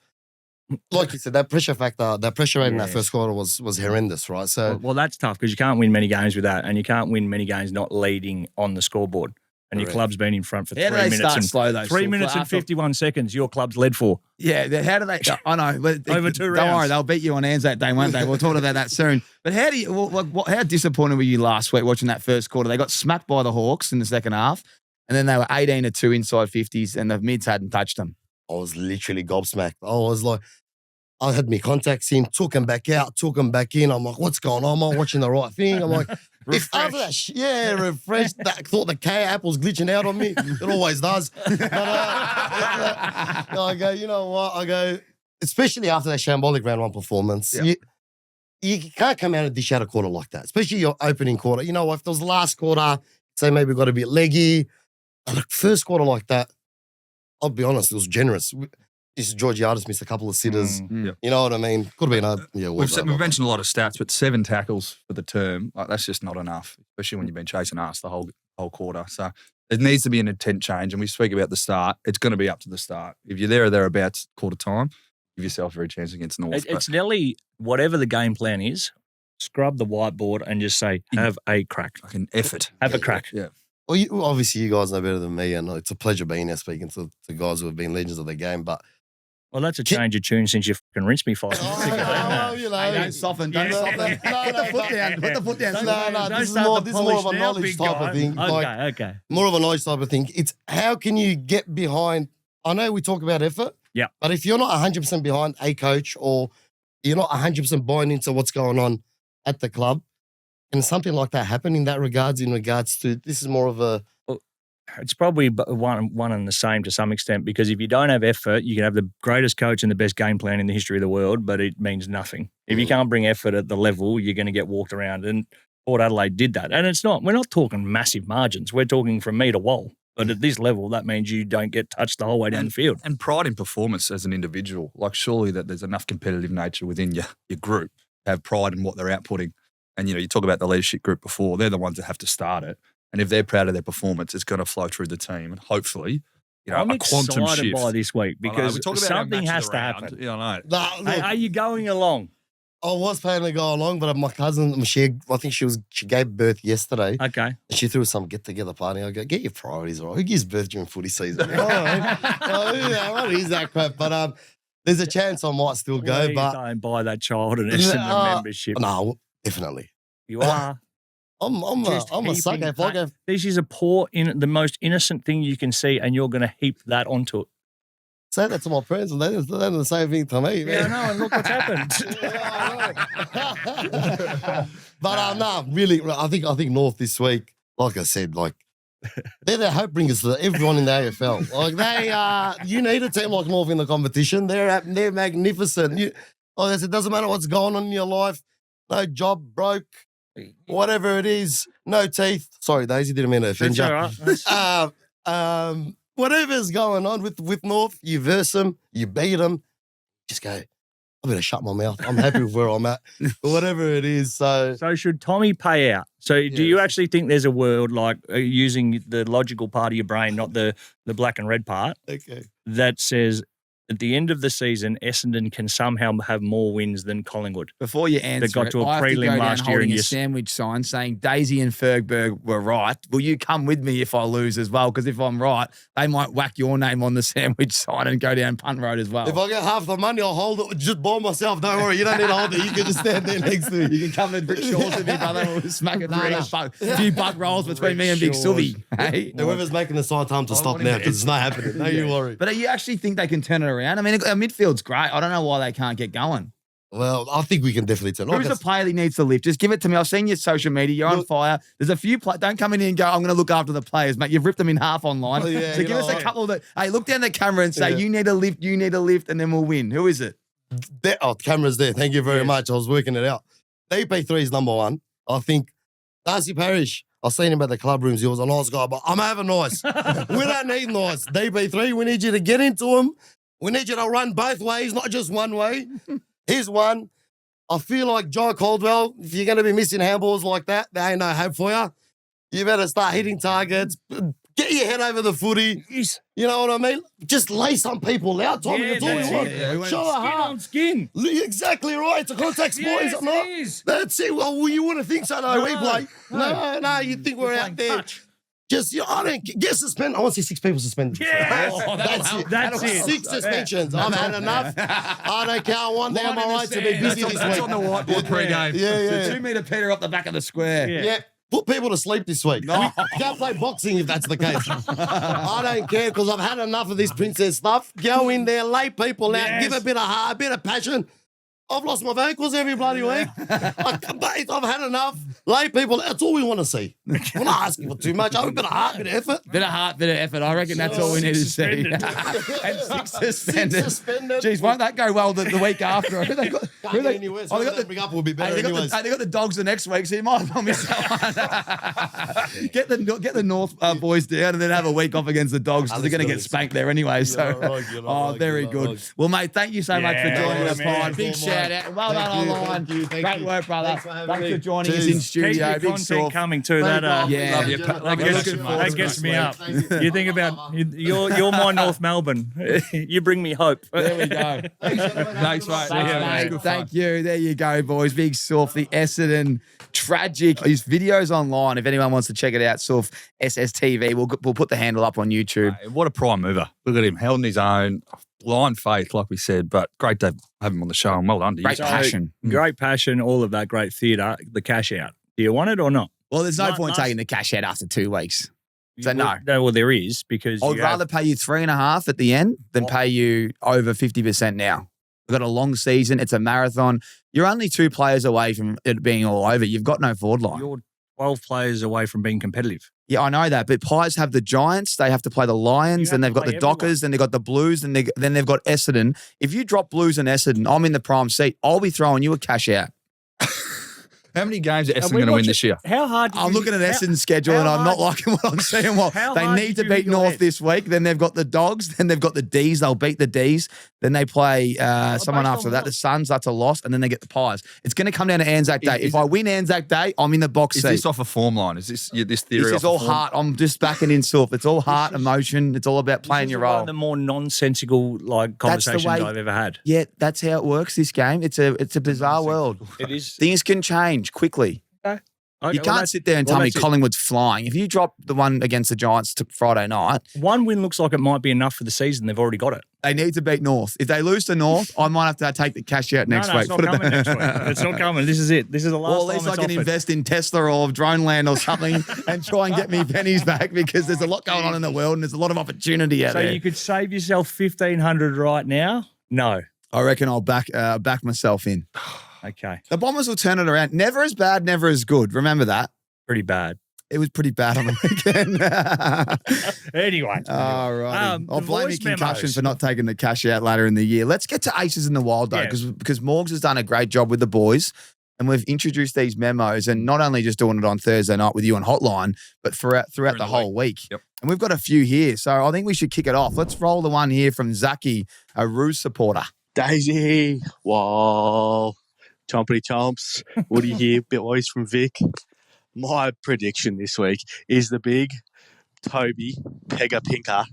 [SPEAKER 5] like you said, that pressure factor, that pressure rate in that first quarter was horrendous, right? So,
[SPEAKER 2] Well, that's tough because you can't win many games with that, and you can't win many games not leading on the scoreboard. And your club's been in front for 3
[SPEAKER 1] How do they
[SPEAKER 2] minutes
[SPEAKER 1] start
[SPEAKER 2] and
[SPEAKER 1] slow though?
[SPEAKER 2] 3 minutes and 51 seconds. Your club's led for.
[SPEAKER 1] Yeah, how do they? I know. But
[SPEAKER 2] Over 2
[SPEAKER 1] don't
[SPEAKER 2] rounds.
[SPEAKER 1] worry, they'll beat you on Anzac Day, won't they? We'll talk about that soon. But how do you? How disappointed were you last week watching that first quarter? They got smacked by the Hawks in the second half, and then they were 18-2 inside 50s, and the mids hadn't touched them.
[SPEAKER 5] I was literally gobsmacked. I was like, I had my contacts in, took them back out, took them back in. I'm like, what's going on? Am I watching the right thing? I'm like, if after that, refreshed, thought the K apple's glitching out on me. It always does. But, I go, you know what? I go, especially after that shambolic round 1 performance, you can't come out and dish out a quarter like that, especially your opening quarter. You know, if there was the last quarter, say maybe got a bit leggy. The first quarter like that, I'll be honest, it was generous. Georgiades missed a couple of sitters. You know what I mean? Could have been
[SPEAKER 3] We've mentioned a lot of stats, but 7 tackles for the term, like that's just not enough, especially when you've been chasing us the whole quarter. So there needs to be an intent change. And we speak about the start. It's going to be up to the start. If you're there or thereabouts quarter time, give yourself every chance against North.
[SPEAKER 2] It's nearly whatever the game plan is, scrub the whiteboard and just say, have a crack.
[SPEAKER 3] Fucking effort.
[SPEAKER 2] Have a crack.
[SPEAKER 3] Yeah.
[SPEAKER 5] Well, obviously you guys know better than me, and it's a pleasure being here speaking to guys who have been legends of the game, but
[SPEAKER 2] Well, that's a change of tune since you fucking rinsed me 5 minutes ago.
[SPEAKER 5] you know.
[SPEAKER 1] Hey, don't soften. Don't
[SPEAKER 2] Yeah.
[SPEAKER 1] soften. Put the foot down. Put the foot down.
[SPEAKER 5] No,
[SPEAKER 2] Don't
[SPEAKER 5] this is
[SPEAKER 2] start
[SPEAKER 5] more
[SPEAKER 2] the
[SPEAKER 5] of a
[SPEAKER 2] polish now,
[SPEAKER 5] knowledge
[SPEAKER 2] big
[SPEAKER 5] type
[SPEAKER 2] guy.
[SPEAKER 5] of thing.
[SPEAKER 2] Okay.
[SPEAKER 5] More of a knowledge type of thing. It's how can you get behind, I know we talk about effort, but if you're not 100% behind a coach or you're not 100% buying into what's going on at the club, and something like that happen in regards to, this is more of a
[SPEAKER 2] It's probably one and the same to some extent, because if you don't have effort, you can have the greatest coach and the best game plan in the history of the world, but it means nothing. If you can't bring effort at the level, you're going to get walked around. And Port Adelaide did that. And we're not talking massive margins. We're talking from me to wall. But at this level, that means you don't get touched the whole way down the field.
[SPEAKER 3] And pride in performance as an individual. Like, surely that there's enough competitive nature within your group to have pride in what they're outputting. And, you talk about the leadership group before. They're the ones that have to start it. And if they're proud of their performance, it's going to flow through the team. And hopefully,
[SPEAKER 2] I'm
[SPEAKER 3] a quantum
[SPEAKER 2] excited
[SPEAKER 3] shift.
[SPEAKER 2] by this week because something has to happen.
[SPEAKER 3] Yeah, I know.
[SPEAKER 5] Nah, look,
[SPEAKER 2] Are you going along?
[SPEAKER 5] I was planning to go along, but my cousin, I think she gave birth yesterday.
[SPEAKER 2] Okay.
[SPEAKER 5] And she threw some get-together party. I go, get your priorities right. Who gives birth during footy season? What is that crap? But there's a chance I might still go.
[SPEAKER 2] Please
[SPEAKER 5] but
[SPEAKER 2] don't buy that child an Essendon membership.
[SPEAKER 5] No, definitely.
[SPEAKER 2] You are.
[SPEAKER 5] I'm a sucker. If I go,
[SPEAKER 2] This is the most innocent thing you can see, and you're going to heap that onto it.
[SPEAKER 5] say that to my friends, and they're the same thing to me.
[SPEAKER 2] Yeah, I know, and look what's happened.
[SPEAKER 5] But no, really, I think North this week, like I said, they're the hope bringers to everyone in the AFL. Like you need a team like North in the competition. They're magnificent. Like I said, it doesn't matter what's going on in your life. No job, broke, whatever it is, no teeth. Sorry, Daisy, didn't mean to offend you.
[SPEAKER 2] That's all right.
[SPEAKER 5] Whatever's going on with North, you verse them, you beat them, just go, I better shut my mouth. I'm happy with where I'm at. Whatever it is. So
[SPEAKER 2] should Tommy pay out? So do you actually think there's a world, like using the logical part of your brain, not the black and red part, that says at the end of the season, Essendon can somehow have more wins than Collingwood?
[SPEAKER 1] Before you answer,
[SPEAKER 2] that got to a
[SPEAKER 1] I have to
[SPEAKER 2] prelim
[SPEAKER 1] go down
[SPEAKER 2] last year
[SPEAKER 1] holding
[SPEAKER 2] and
[SPEAKER 1] a sandwich sign saying Daisy and Fergberg were right. Will you come with me if I lose as well? Because if I'm right, they might whack your name on the sandwich sign and go down punt road as well.
[SPEAKER 5] if I get half the money, I'll hold it just by myself. Don't worry, you don't need to hold it. You can just stand there next to me.
[SPEAKER 1] You can come and Rick Shaw's with me, brother. We'll smack a few bug rolls between me and Big Suvi. Hey?
[SPEAKER 5] Whoever's making the sign, time to stop now because it's not happening. No, you worry.
[SPEAKER 1] But you actually think they can turn it around? I mean, our midfield's great. I don't know why they can't get going.
[SPEAKER 5] Well, I think we can definitely turn.
[SPEAKER 1] Who's the player that needs to lift? Just give it to me. I've seen your social media. You're on fire. There's a few players. Don't come in here and go, I'm going to look after the players, mate. You've ripped them in half online.
[SPEAKER 5] Oh, yeah,
[SPEAKER 1] so give us a couple that, hey, look down the camera and say, you need a lift, and then we'll win. Who is it?
[SPEAKER 5] Camera's there. Thank you very much. I was working it out. DP3 is number one. I think Darcy Parish, I've seen him at the club rooms. He was a nice guy, but I'm having nice. We don't need nice. DP3, we need you to get into him. We need you to run both ways, not just one way. Here's one. I feel like Joe Caldwell, if you're going to be missing handballs like that, there ain't no hope for you. You better start hitting targets. Get your head over the footy.
[SPEAKER 2] Yes.
[SPEAKER 5] You know what I mean? Just lay some people out, Tommy.
[SPEAKER 2] Yeah,
[SPEAKER 5] that's all we want.
[SPEAKER 2] it.
[SPEAKER 5] Show a
[SPEAKER 2] Skin
[SPEAKER 5] heart.
[SPEAKER 2] on skin.
[SPEAKER 5] Exactly right. It's a contact sport, is it not?
[SPEAKER 2] It is.
[SPEAKER 5] That's it. Well, you wouldn't think so. No, we play. No, you think we're out there.
[SPEAKER 2] Touch.
[SPEAKER 5] Just, I don't get suspended. I want to see 6 people suspended.
[SPEAKER 2] Yes.
[SPEAKER 5] That's it.
[SPEAKER 2] it.
[SPEAKER 5] 6 suspensions. I've had enough. I don't care. I want them all right to be busy this week.
[SPEAKER 3] That's on the whiteboard pre-game.
[SPEAKER 5] Yeah.
[SPEAKER 1] 2 metre Peter up the back of the square.
[SPEAKER 5] Yeah. Put people to sleep this week. No. Go play boxing if that's the case. I don't care because I've had enough of this princess stuff. Go in there, lay people out, give a bit of heart, a bit of passion. I've lost my vocals every bloody week. I've had enough. Lay people, that's all we want to see. We're not asking for too much. A bit of heart, a bit of effort.
[SPEAKER 1] Bit of heart, bit of effort. I reckon that's all we need to see. And 6 suspended.
[SPEAKER 5] 6 suspended.
[SPEAKER 1] Jeez, won't that go well the week after? They got,
[SPEAKER 5] Can't get any worse. They got will be better
[SPEAKER 1] they
[SPEAKER 5] anyways.
[SPEAKER 1] got the Dogs the next week, so you might as well miss that one. Get the North boys down and then have a week off against the Dogs because they're going to get spanked there anyway. So, very good. Well, mate, thank you so much for joining us, Pine. Big shout out. Well done online. Great work, brother. Thanks for joining us in studio.
[SPEAKER 2] Keep your
[SPEAKER 1] Big
[SPEAKER 2] content
[SPEAKER 1] soft.
[SPEAKER 2] coming too. That gets me up. You think about you're my North Melbourne. You bring me hope.
[SPEAKER 1] There we go.
[SPEAKER 3] Thanks, mate.
[SPEAKER 1] Thank you. There you go, boys. Big Surf, the Essendon tragic. His videos online. If anyone wants to check it out, Surf SSTV. We'll put the handle up on YouTube.
[SPEAKER 3] What a prime mover. Look at him, held in his own. Blind faith, like we said, but great to have him on the show and well done to you.
[SPEAKER 1] Great passion.
[SPEAKER 2] Great passion, all of that great theatre, the cash out. Do you want it or not?
[SPEAKER 1] Well, there's no point taking the cash out after 2 weeks. So no.
[SPEAKER 2] Well, there is because
[SPEAKER 1] I'd rather pay you 3.5 at the end than pay you over 50% now. We've got a long season. It's a marathon. You're only 2 players away from it being all over. You've got no forward line.
[SPEAKER 2] You're 12 players away from being competitive.
[SPEAKER 1] Yeah, I know that. But Pies have the Giants. They have to play the Lions. Then they've got the Dockers. Then they've got the Blues. Then they've got Essendon. If you drop Blues and Essendon, I'm in the prime seat. I'll be throwing you a cash out.
[SPEAKER 3] How many games are Essendon going to win this year?
[SPEAKER 2] How hard?
[SPEAKER 1] I'm looking at Essendon's schedule and I'm not liking what I'm seeing. Well, they need to beat North this week. Then they've got the Dogs. Then they've got the D's. They'll beat the D's. Then they play someone after that. The Suns. That's a loss. And then they get the Pies. It's going to come down to Anzac Day. If I win Anzac Day, I'm in the box seat.
[SPEAKER 3] Is this off a form line? Is this theory?
[SPEAKER 1] This is all heart. I'm just backing in Surf. It's all heart, emotion. It's all about playing your role.
[SPEAKER 2] One of the more nonsensical conversations I've ever had.
[SPEAKER 1] Yeah, that's how it works. This game. It's a bizarre world.
[SPEAKER 2] It is.
[SPEAKER 1] Things can change quickly.
[SPEAKER 2] Okay,
[SPEAKER 1] you can't sit there and tell me Collingwood's flying. If you drop the one against the Giants Friday night.
[SPEAKER 2] One win looks like it might be enough for the season. They've already got it.
[SPEAKER 1] They need to beat North. If they lose to North, I might have to take the cash out next week.
[SPEAKER 2] It's not coming next week. It's not coming. This is it. This is the last time.
[SPEAKER 1] Or at least I can invest in Tesla or Droneland or something and try and get me pennies back because there's a lot going on in the world and there's a lot of opportunity out there.
[SPEAKER 2] So you could save yourself $1,500 right now? No.
[SPEAKER 1] I reckon I'll back myself in.
[SPEAKER 2] Okay.
[SPEAKER 1] The Bombers will turn it around. Never as bad, never as good. Remember that.
[SPEAKER 2] Pretty bad.
[SPEAKER 1] It was pretty bad on the weekend.
[SPEAKER 2] Anyway.
[SPEAKER 1] All right. I'll blame your concussion
[SPEAKER 2] memos.
[SPEAKER 1] for not taking the cash out later in the year. Let's get to Aces in the Wild, though, because Morgs has done a great job with the boys. And we've introduced these memos and not only just doing it on Thursday night with you on Hotline, but throughout the whole week.
[SPEAKER 3] Yep.
[SPEAKER 1] And we've got a few here. So I think we should kick it off. Let's roll the one here from Zaki, a Roos supporter.
[SPEAKER 6] Daisy, whoa, chompity chomps, Woody here, boys from Vic. My prediction this week is the big Toby Pega Pinker.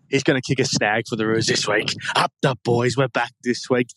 [SPEAKER 6] He's going to kick a snag for the Roos this week. Up the boys, we're back this week.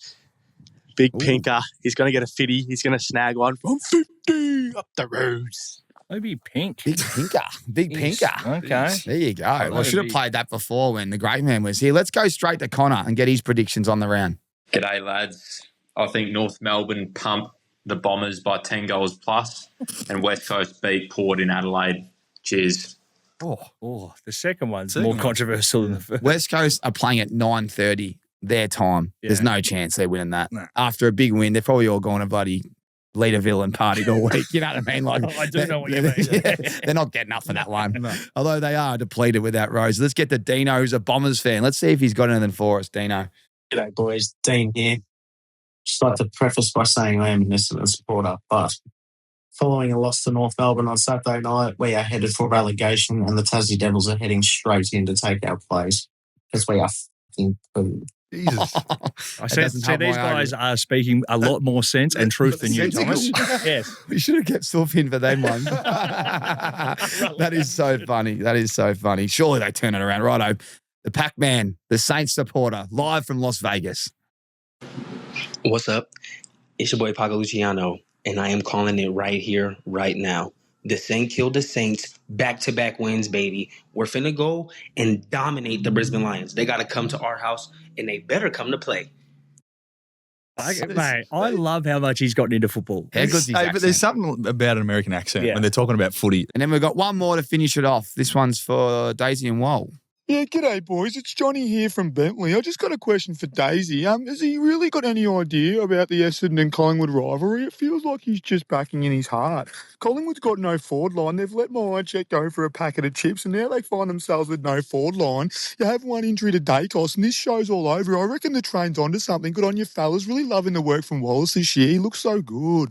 [SPEAKER 6] Big Pinker, he's going to get a 50. He's going to snag one from 50 up the Roos.
[SPEAKER 2] Maybe pink.
[SPEAKER 1] Big Pinker. Big Pinker.
[SPEAKER 2] Okay.
[SPEAKER 1] There you go. Well, I should have played that before when the great man was here. Let's go straight to Connor and get his predictions on the round.
[SPEAKER 7] G'day, lads. I think North Melbourne pump the Bombers by 10 goals plus and West Coast beat Port in Adelaide. Cheers.
[SPEAKER 2] Oh, the second one's more controversial than the first.
[SPEAKER 1] West Coast are playing at 9:30 their time. Yeah. There's no chance they're winning that. No. After a big win, they're probably all going to bloody Leaderville and partied all week. You know what I mean? Like,
[SPEAKER 2] I do know what you mean.
[SPEAKER 1] They're not getting up for that one. No. Although they are depleted without Rose. Let's get to Dino, who's a Bombers fan. Let's see if he's got anything for us, Dino.
[SPEAKER 8] G'day, boys. Dean here. Just like to preface by saying I am an Essendon supporter, but following a loss to North Melbourne on Saturday night, we are headed for relegation and the Tassie Devils are heading straight in to take our place because we are fucking food.
[SPEAKER 3] Jesus.
[SPEAKER 2] I said these guys are speaking a lot more sense and truth than you, Thomas. Yes.
[SPEAKER 1] We should have kept Surf in for them ones. That is so funny. That is so funny. Surely they turn it around. Righto. The Pac-Man, the Saints supporter, live from Las Vegas.
[SPEAKER 9] What's up? It's your boy Paco Luciano, and I am calling it right here, right now. The Saints killed the Saints, back-to-back wins, baby. We're finna go and dominate the Brisbane Lions. They got to come to our house, and they better come to play.
[SPEAKER 2] Mate, I love how much he's gotten into football.
[SPEAKER 3] But there's something about an American accent when they're talking about footy.
[SPEAKER 1] And then we've got one more to finish it off. This one's for Daisy and Woe.
[SPEAKER 10] Yeah, g'day, boys. It's Johnny here from Bentley. I just got a question for Daisy. Has he really got any idea about the Essendon and Collingwood rivalry? It feels like he's just backing in his heart. Collingwood's got no forward line. They've let Check go for a packet of chips, and now they find themselves with no forward line. You have one injury to Dacos, and this show's all over. I reckon the train's onto something. Good on you, fellas. Really loving the work from Wallace this year. He looks so good.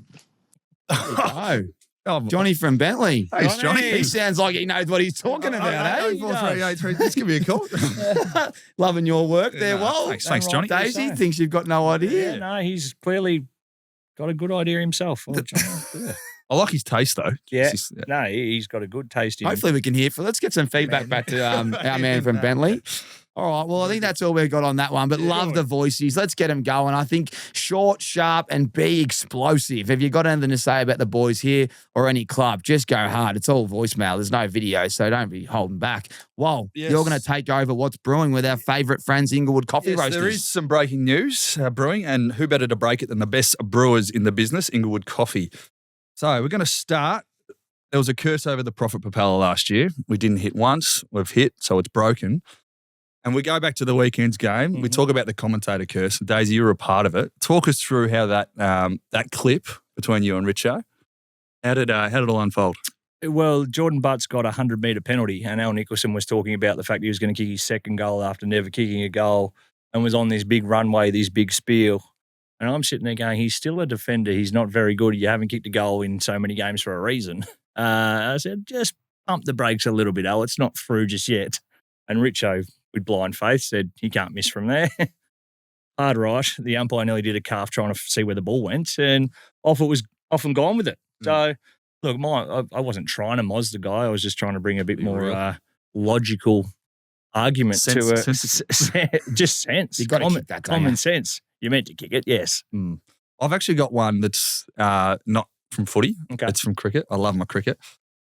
[SPEAKER 1] There you go. Johnny from Bentley.
[SPEAKER 3] Thanks, Johnny.
[SPEAKER 1] He sounds like he knows what he's talking about, eh?
[SPEAKER 3] 438 just give me a call.
[SPEAKER 1] Loving your work there, Whoa.
[SPEAKER 3] Thanks, Johnny.
[SPEAKER 1] Daisy thinks you've got no idea.
[SPEAKER 2] Yeah, no, he's clearly got a good idea himself.
[SPEAKER 3] I like his taste, though.
[SPEAKER 2] Yeah. No, he's got a good taste in him.
[SPEAKER 1] Hopefully we can hear. Let's get some feedback back to our man from Bentley. All right, well, I think that's all we've got on that one, but love the voices. Let's get them going. I think short, sharp, and be explosive. Have you got anything to say about the boys here or any club? Just go hard. It's all voicemail. There's no video, so don't be holding back. Well, you're going to take over what's brewing with our favourite friends, Inglewood Coffee Roasters.
[SPEAKER 3] There is some breaking news brewing, and who better to break it than the best brewers in the business, Inglewood Coffee. So we're going to start. There was a curse over the Prophet Propeller last year. We didn't hit once. We've hit, so it's broken. And we go back to the weekend's game. Mm-hmm. We talk about the commentator curse. Daisy, you were a part of it. Talk us through how that clip between you and Richo How did it all unfold?
[SPEAKER 2] Well, Jordan Butt's got a 100-metre penalty, and Al Nicholson was talking about the fact he was going to kick his second goal after never kicking a goal and was on this big runway, this big spiel. And I'm sitting there going, he's still a defender. He's not very good. You haven't kicked a goal in so many games for a reason. I said, just pump the brakes a little bit, Al. It's not through just yet. And Richo, with blind faith, said he can't miss from there. Hard right. The umpire nearly did a calf trying to see where the ball went, and off and gone with it. So, look, I wasn't trying to moz the guy. I was just trying to bring a bit more logical argument to it. Just sense.
[SPEAKER 1] You've got to kick that,
[SPEAKER 2] common sense. You're meant to kick it, yes.
[SPEAKER 3] I've actually got one that's not from footy.
[SPEAKER 2] Okay.
[SPEAKER 3] It's from cricket. I love my cricket.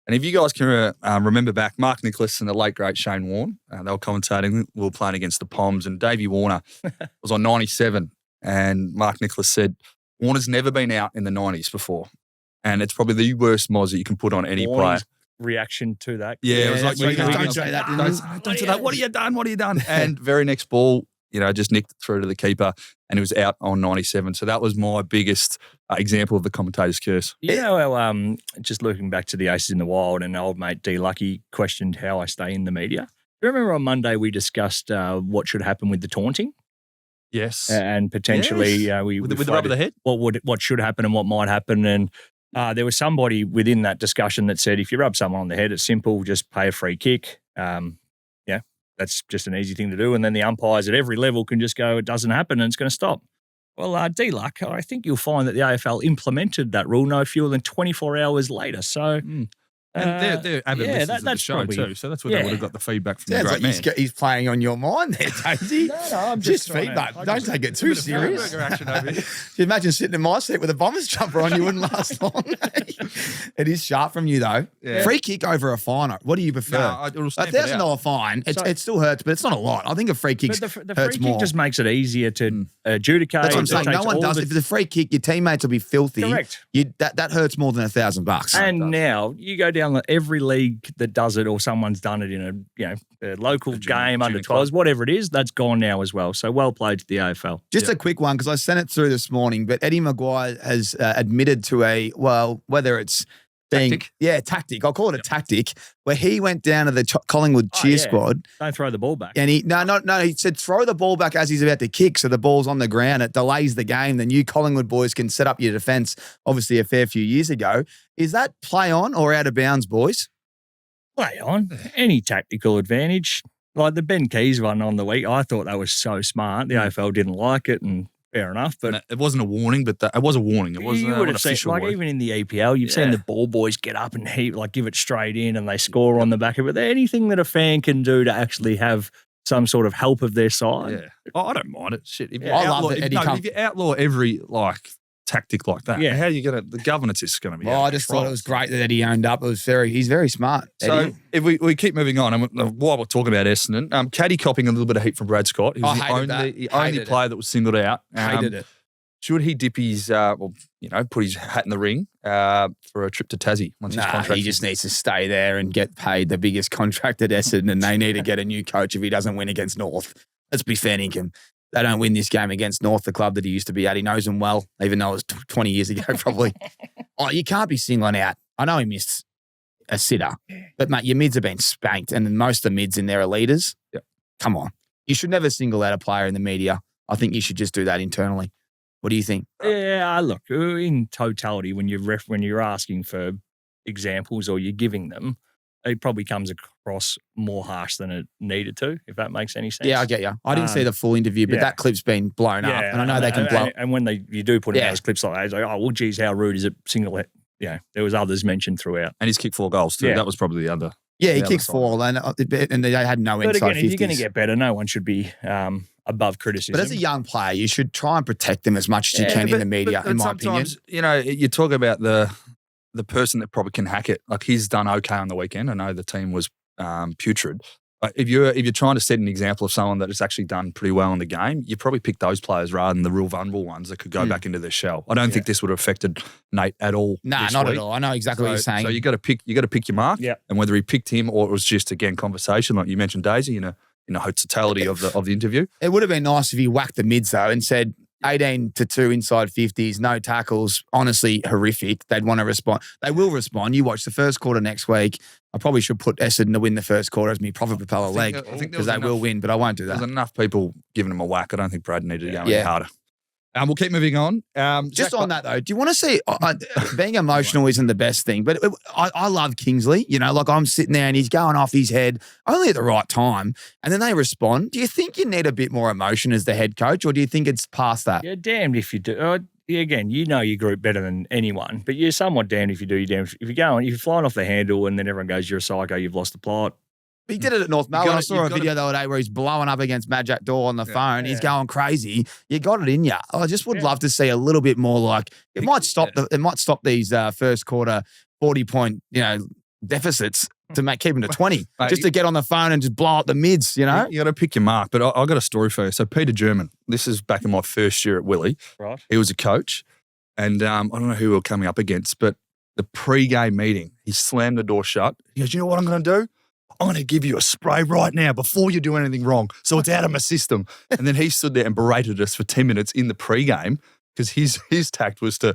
[SPEAKER 3] And if you guys can remember back, Mark Nicholas and the late, great Shane Warne, they were commentating. We were playing against the Poms, and Davey Warner was on 97. And Mark Nicholas said, Warner's never been out in the 90s before. And it's probably the worst moz that you can put on any player.
[SPEAKER 2] Reaction to that.
[SPEAKER 3] Yeah, it was like,
[SPEAKER 1] don't say that.
[SPEAKER 3] Don't say that. What have you done? What have you done? And very next ball, just nicked it through to the keeper, and he was out on 97. So that was my biggest example of the commentator's curse.
[SPEAKER 2] Just looking back to the Aces in the Wild, and old mate D Lucky questioned how I stay in the media. Do you remember on Monday we discussed what should happen with the taunting?
[SPEAKER 3] Yes.
[SPEAKER 2] And potentially we
[SPEAKER 3] with the rub of the head?
[SPEAKER 2] What should happen and what might happen. And there was somebody within that discussion that said, if you rub someone on the head, it's simple, just pay a free kick. That's just an easy thing to do. And then the umpires at every level can just go, it doesn't happen and it's going to stop. Well, D-Luck, I think you'll find that the AFL implemented that rule no fewer than 24 hours later. So
[SPEAKER 3] And they're avid listeners of the show too, so that's where they would have got the feedback from the great man.
[SPEAKER 1] He's playing on your mind there, Daisy.
[SPEAKER 2] No, I'm
[SPEAKER 1] just feedback. Don't take it too serious. Can you imagine sitting in my seat with a Bombers jumper on? You wouldn't last long. It is sharp from you, though. Yeah. Free kick over a fine. What do you prefer?
[SPEAKER 3] No,
[SPEAKER 1] $1,000 fine. It still hurts, but it's not a lot. I think a free kick hurts more.
[SPEAKER 2] The free kick just makes it easier to adjudicate.
[SPEAKER 1] That's what I'm saying. No one does. If it's a free kick, your teammates will be filthy.
[SPEAKER 2] Correct.
[SPEAKER 1] That hurts more than $1,000.
[SPEAKER 2] And now you go down every league that does it, or someone's done it in a local game under 12s, whatever it is, that's gone now as well. So well played to the AFL.
[SPEAKER 1] Just a quick one, because I sent it through this morning, but Eddie Maguire has admitted to whether it's being tactic. I'll call it a tactic, where he went down to the Collingwood cheer squad.
[SPEAKER 2] Don't throw the ball back.
[SPEAKER 1] And he said throw the ball back as he's about to kick, so the ball's on the ground. It delays the game. The new Collingwood boys can set up your defence, obviously a fair few years ago. Is that play on or out of bounds, boys?
[SPEAKER 2] Play on. Any tactical advantage. Like the Ben Keys one on the week, I thought that was so smart. The AFL didn't like it, and fair enough. But
[SPEAKER 3] it wasn't a warning, but it was a warning. It wasn't
[SPEAKER 2] you would have seen, even in the EPL, you've seen the ball boys get up and give it straight in, and they score on the back of it. Anything that a fan can do to actually have some sort of help of their side.
[SPEAKER 3] Yeah. I don't mind it. Shit. If you
[SPEAKER 1] outlaw
[SPEAKER 3] every tactic like that, how are you going to? The governance is going to be.
[SPEAKER 1] I just thought it was great that he owned up. He's very smart.
[SPEAKER 3] So if we keep moving on, and while we're talking about Essendon, Caddy copping a little bit of heat from Brad Scott. He was the only player that was singled out.
[SPEAKER 1] Hated it.
[SPEAKER 3] Should he dip his, put his hat in the ring for a trip to Tassie once his contract?
[SPEAKER 1] He just needs to stay there and get paid the biggest contract at Essendon, and they need to get a new coach if he doesn't win against North. Let's be fair income. They don't win this game against North, the club that he used to be at. He knows them well, even though it was 20 years ago probably. You can't be singling out. I know he missed a sitter, but, mate, your mids have been spanked, and most of the mids in there are leaders.
[SPEAKER 3] Yep.
[SPEAKER 1] Come on. You should never single out a player in the media. I think you should just do that internally. What do you think?
[SPEAKER 2] Yeah, look, in totality, when you're asking for examples or you're giving them, it probably comes across more harsh than it needed to, if that makes any sense.
[SPEAKER 1] Yeah, I get you. I didn't see the full interview, but that clip's been blown up, and I know they can blow.
[SPEAKER 2] And when you do put in those clips like that, it's like, oh, well, geez, how rude is it? Single it. Yeah, there was others mentioned throughout.
[SPEAKER 3] And he's kicked 4 goals too. Yeah. That was probably the other.
[SPEAKER 1] Yeah, he kicked 4, and they had no inside 50s. But again,
[SPEAKER 2] if you're going to get better, no one should be above criticism.
[SPEAKER 1] But as a young player, you should try and protect them as much as you can in the media, in my opinion.
[SPEAKER 3] You talk about the person that probably can hack it. Like, he's done okay on the weekend. I know the team was putrid. If you're trying to set an example of someone that has actually done pretty well in the game, you probably pick those players rather than the real vulnerable ones that could go back into their shell. I don't think this would have affected Nate at all.
[SPEAKER 1] Nah, not at all. I know exactly what you're saying.
[SPEAKER 3] So you got to pick your mark.
[SPEAKER 2] Yeah.
[SPEAKER 3] And whether he picked him or it was just, again, conversation, like you mentioned, Daisy, in a totality of the interview.
[SPEAKER 1] It would have been nice if he whacked the mids though and said, 18-2 inside 50s, no tackles, honestly horrific. They'd want to respond. They will respond. You watch the first quarter next week. I probably should put Essendon to win the first quarter as me Prophet Propeller leg because they will win, but I won't do that.
[SPEAKER 3] There's enough people giving them a whack. I don't think Brad needed to go any harder. We'll keep moving on.
[SPEAKER 1] Just on that, though, do you want to see being emotional isn't the best thing, but I love Kingsley. You know, like I'm sitting there and he's going off his head only at the right time, and then they respond. Do you think you need a bit more emotion as the head coach, or do you think it's past that?
[SPEAKER 2] You're damned if you do. Again, you know your group better than anyone, but you're somewhat damned if you do. You're damned if you're flying off the handle and then everyone goes, you're a psycho, you've lost the plot.
[SPEAKER 1] He did it at North Melbourne. I saw a video the other day where he's blowing up against Majak Door on the phone. He's going crazy. You got it in you. I just would love to see a little bit more like it might stop these first quarter 40-point deficits to keep them to 20 just to get on the phone and just blow up the mids. You know,
[SPEAKER 3] you got to pick your mark. But I got a story for you. So Peter German, this is back in my first year at Willie.
[SPEAKER 2] Right,
[SPEAKER 3] he was a coach, and I don't know who we were coming up against, but the pre-game meeting, he slammed the door shut. He goes, "You know what I'm going to do? I'm going to give you a spray right now before you do anything wrong. So it's out of my system." And then he stood there and berated us for 10 minutes in the pre-game because his tact was to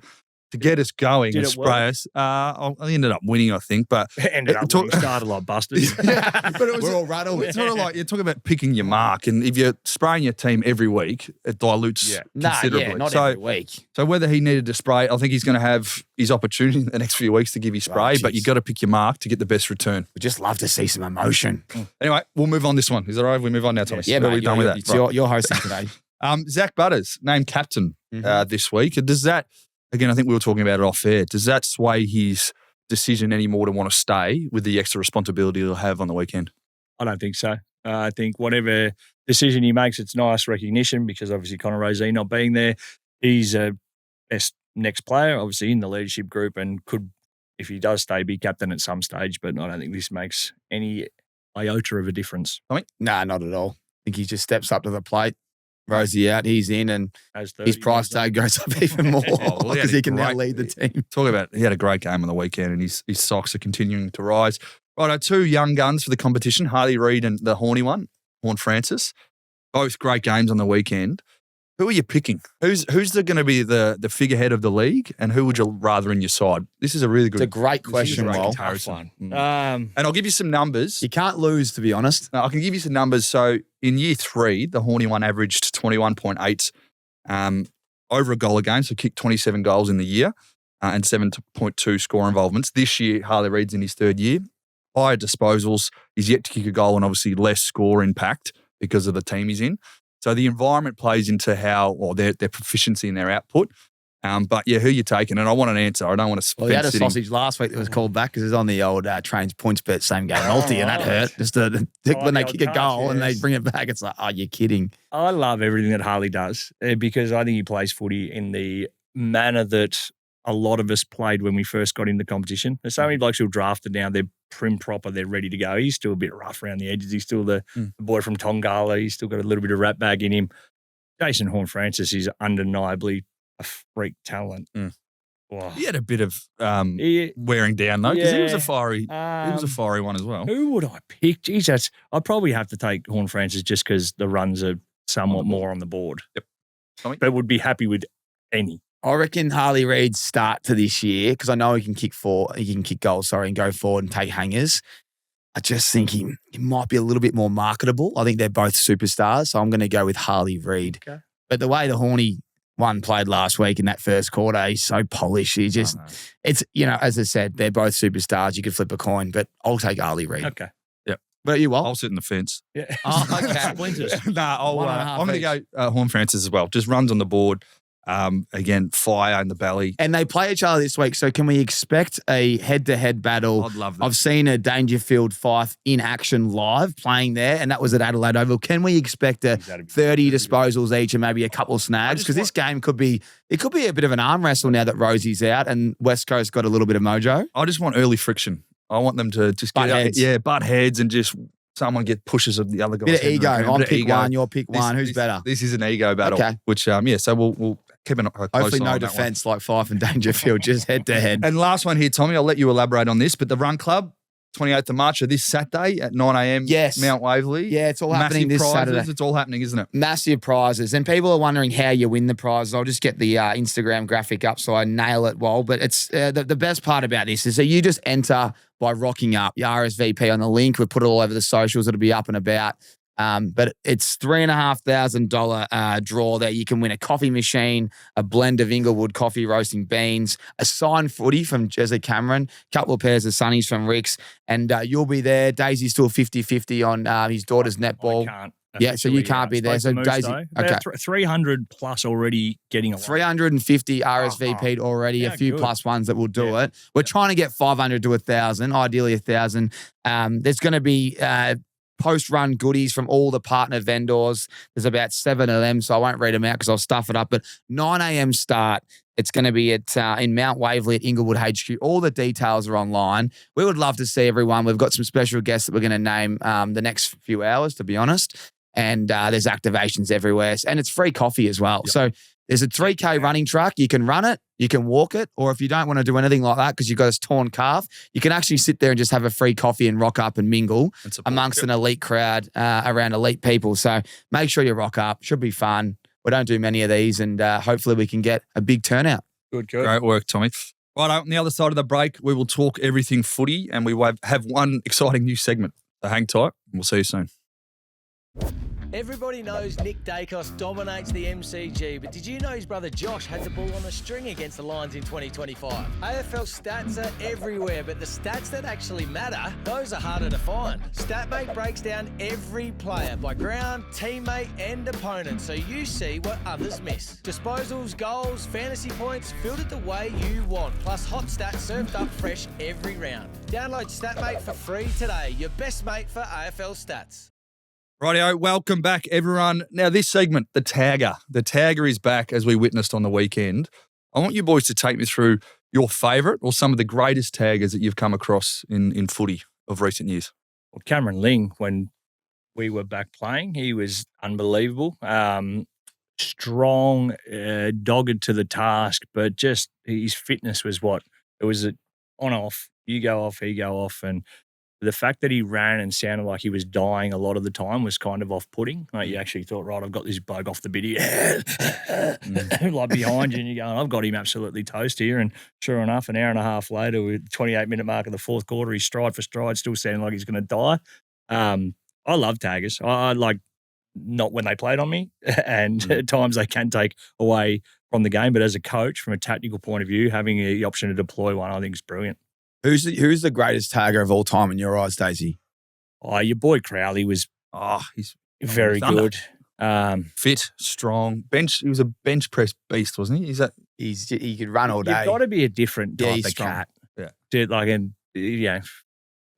[SPEAKER 3] get us going and spray us. I ended up winning, I think. But
[SPEAKER 2] started like busted.
[SPEAKER 3] But it was, we're all rattled. It's sort of like you're talking about picking your mark. And if you're spraying your team every week, it dilutes considerably.
[SPEAKER 1] Not every week.
[SPEAKER 3] So whether he needed to spray, I think he's going to have his opportunity in the next few weeks to give you spray, but you've got to pick your mark to get the best return.
[SPEAKER 1] We just love to see some emotion.
[SPEAKER 3] Anyway, we'll move on this one. Is that all right? We move on now, Thomas?
[SPEAKER 1] Yeah, but we're done with that. It's you're hosting today.
[SPEAKER 3] Zach Butters, named captain this week. Does that, again, I think we were talking about it off air, does that sway his decision anymore to want to stay with the extra responsibility he'll have on the weekend?
[SPEAKER 2] I don't think so. I think whatever decision he makes, it's nice recognition because obviously Connor Rosey not being there, he's a best next player, obviously in the leadership group and could, if he does stay, be captain at some stage. But I don't think this makes any iota of a difference.
[SPEAKER 1] Nah, not at all. I think he just steps up to the plate. Rosie out, he's in, and his price tag goes up even more because he can now lead the team.
[SPEAKER 3] Talk about, he had a great game on the weekend and his socks are continuing to rise. Righto, two young guns for the competition, Harley Reid and the horny one, Horn Francis. Both great games on the weekend. Who are you picking? Who's going to be the figurehead of the league, and who would you rather in your side? This is a really good.
[SPEAKER 1] It's a great question, Will.
[SPEAKER 3] And I'll give you some numbers.
[SPEAKER 1] You can't lose, to be honest.
[SPEAKER 3] No, I can give you some numbers. So in year 3, the horny one averaged 21.8 over a goal a game, so kicked 27 goals in the year and 7.2 score involvements. This year, Harley Reid's in his 3rd year. Higher disposals. He's yet to kick a goal and obviously less score impact because of the team he's in. So the environment plays into their proficiency in their output. But yeah, who you taking? And I want an answer. I don't want to spend
[SPEAKER 1] we had a sausage last week that was called back because it was on the old Trains PointsBet same game multi, and that hurt. Just when they kick a goal and they bring it back, it's like, oh, you're kidding.
[SPEAKER 2] I love everything that Harley does because I think he plays footy in the manner that a lot of us played when we first got into the competition. There's so many blokes who are drafted now. They're prim proper. They're ready to go. He's still a bit rough around the edges. He's still the boy from Tongala. He's still got a little bit of rat bag in him. Jason Horn-Francis is undeniably a freak talent.
[SPEAKER 3] Wow. He had a bit of wearing down though because he was a fiery. He was a fiery one as well.
[SPEAKER 2] Who would I pick? Jesus, I'd probably have to take Horn-Francis just because the runs are somewhat more on the board.
[SPEAKER 3] Yep.
[SPEAKER 2] But would be happy with any.
[SPEAKER 1] I reckon Harley Reid's start to this year, because I know he can kick goals, and go forward and take hangers. I just think he might be a little bit more marketable. I think they're both superstars, so I'm going to go with Harley Reid. Okay. But the way the horny one played last week in that first quarter, he's so polished. He just, it's, as I said, they're both superstars. You could flip a coin, but I'll take Harley Reid.
[SPEAKER 2] Okay.
[SPEAKER 1] Yep. But you, Will?
[SPEAKER 3] I'll sit in the fence.
[SPEAKER 2] Yeah.
[SPEAKER 1] Oh, okay.
[SPEAKER 3] I'm going to go Horn Francis as well. Just runs on the board. Again, fire in the belly.
[SPEAKER 1] And they play each other this week, so can we expect a head-to-head battle?
[SPEAKER 3] I'd love that.
[SPEAKER 1] I've seen a Dangerfield Fife in action live playing there, and that was at Adelaide Oval. Can we expect 30 disposals each and maybe a couple of snags? Because this game could be a bit of an arm wrestle now that Rosie's out and West Coast got a little bit of mojo.
[SPEAKER 3] I just want early friction. I want them to just butt heads and just someone get pushes of the other guy.
[SPEAKER 1] Bit of ego. I'll pick one, you'll pick one. Who's better?
[SPEAKER 3] This is an ego battle. Okay. Which, so we'll keep a close
[SPEAKER 1] hopefully
[SPEAKER 3] eye
[SPEAKER 1] no
[SPEAKER 3] on
[SPEAKER 1] defence like Fife and Dangerfield, just head to head.
[SPEAKER 3] And last one here, Tommy, I'll let you elaborate on this, but the Run Club, 28th of March, this Saturday at 9 a.m.
[SPEAKER 1] Yes.
[SPEAKER 3] Mount Waverley.
[SPEAKER 1] Yeah, it's all happening
[SPEAKER 3] Massive
[SPEAKER 1] this
[SPEAKER 3] prizes.
[SPEAKER 1] Saturday.
[SPEAKER 3] It's all happening, isn't it?
[SPEAKER 1] Massive prizes. And people are wondering how you win the prizes. I'll just get the Instagram graphic up so I nail it well. But it's the best part about this is that you just enter by rocking up your RSVP on the link. We put it all over the socials. It'll be up and about. But it's $3,500 draw there. You can win a coffee machine, a blend of Inglewood coffee roasting beans, a signed footy from Jesse Cameron, a couple of pairs of sunnies from Rick's, and you'll be there. Daisy's still 50-50 on his daughter's netball.
[SPEAKER 2] I can't.
[SPEAKER 1] Yeah, so you can't be there. So Daisy,
[SPEAKER 2] okay, 300 plus already getting away.
[SPEAKER 1] 350 RSVP'd already.
[SPEAKER 2] Yeah,
[SPEAKER 1] a few
[SPEAKER 2] good.
[SPEAKER 1] plus ones that will do it. We're trying to get 500 to 1,000, ideally 1,000. There's going to be post-run goodies from all the partner vendors. There's about 7 of them, so I won't read them out because I'll stuff it up. But 9 a.m. start. It's going to be at in Mount Waverley at Inglewood HQ. All the details are online. We would love to see everyone. We've got some special guests that we're going to name the next few hours, to be honest. And there's activations everywhere. And it's free coffee as well. Yep. So there's a 3K running track. You can run it, you can walk it, or if you don't want to do anything like that because you've got a torn calf, you can actually sit there and just have a free coffee and rock up and mingle amongst an elite crowd around elite people. So make sure you rock up. Should be fun. We don't do many of these, and hopefully we can get a big turnout.
[SPEAKER 2] Good.
[SPEAKER 3] Great work, Tommy. Right, on the other side of the break, we will talk everything footy, and we have one exciting new segment. So hang tight, and we'll see you soon.
[SPEAKER 11] Everybody knows Nick Dacos dominates the MCG, but did you know his brother Josh had the ball on a string against the Lions in 2025? AFL stats are everywhere, but the stats that actually matter, those are harder to find. StatMate breaks down every player by ground, teammate and opponent, so you see what others miss. Disposals, goals, fantasy points, filtered the way you want, plus hot stats served up fresh every round. Download StatMate for free today, your best mate for AFL stats.
[SPEAKER 3] Rightio, welcome back, everyone. Now, this segment, the tagger. The tagger is back, as we witnessed on the weekend. I want you boys to take me through your favourite or some of the greatest taggers that you've come across in footy of recent years.
[SPEAKER 2] Well, Cameron Ling, when we were back playing, he was unbelievable. Strong, dogged to the task, but just his fitness was what? It was on-off. You go off, he go off, and the fact that he ran and sounded like he was dying a lot of the time was kind of off-putting. Like you actually thought, right, I've got this bloke off the biddy, like behind you, and you're going, I've got him absolutely toast here. And sure enough, an hour and a half later, with 28-minute mark of the fourth quarter, he's stride for stride, still sounding like he's going to die. I love taggers. I like not when they played on me, and at times they can take away from the game. But as a coach, from a tactical point of view, having the option to deploy one, I think is brilliant.
[SPEAKER 1] Who's the greatest tagger of all time in your eyes, Daisy?
[SPEAKER 2] Oh, your boy Crowley was
[SPEAKER 3] he's
[SPEAKER 2] very good.
[SPEAKER 3] Fit, strong. He was a bench press beast, wasn't he?
[SPEAKER 1] He could run all day.
[SPEAKER 2] You've got to be a different type of
[SPEAKER 1] strong.
[SPEAKER 2] cat.
[SPEAKER 3] Yeah.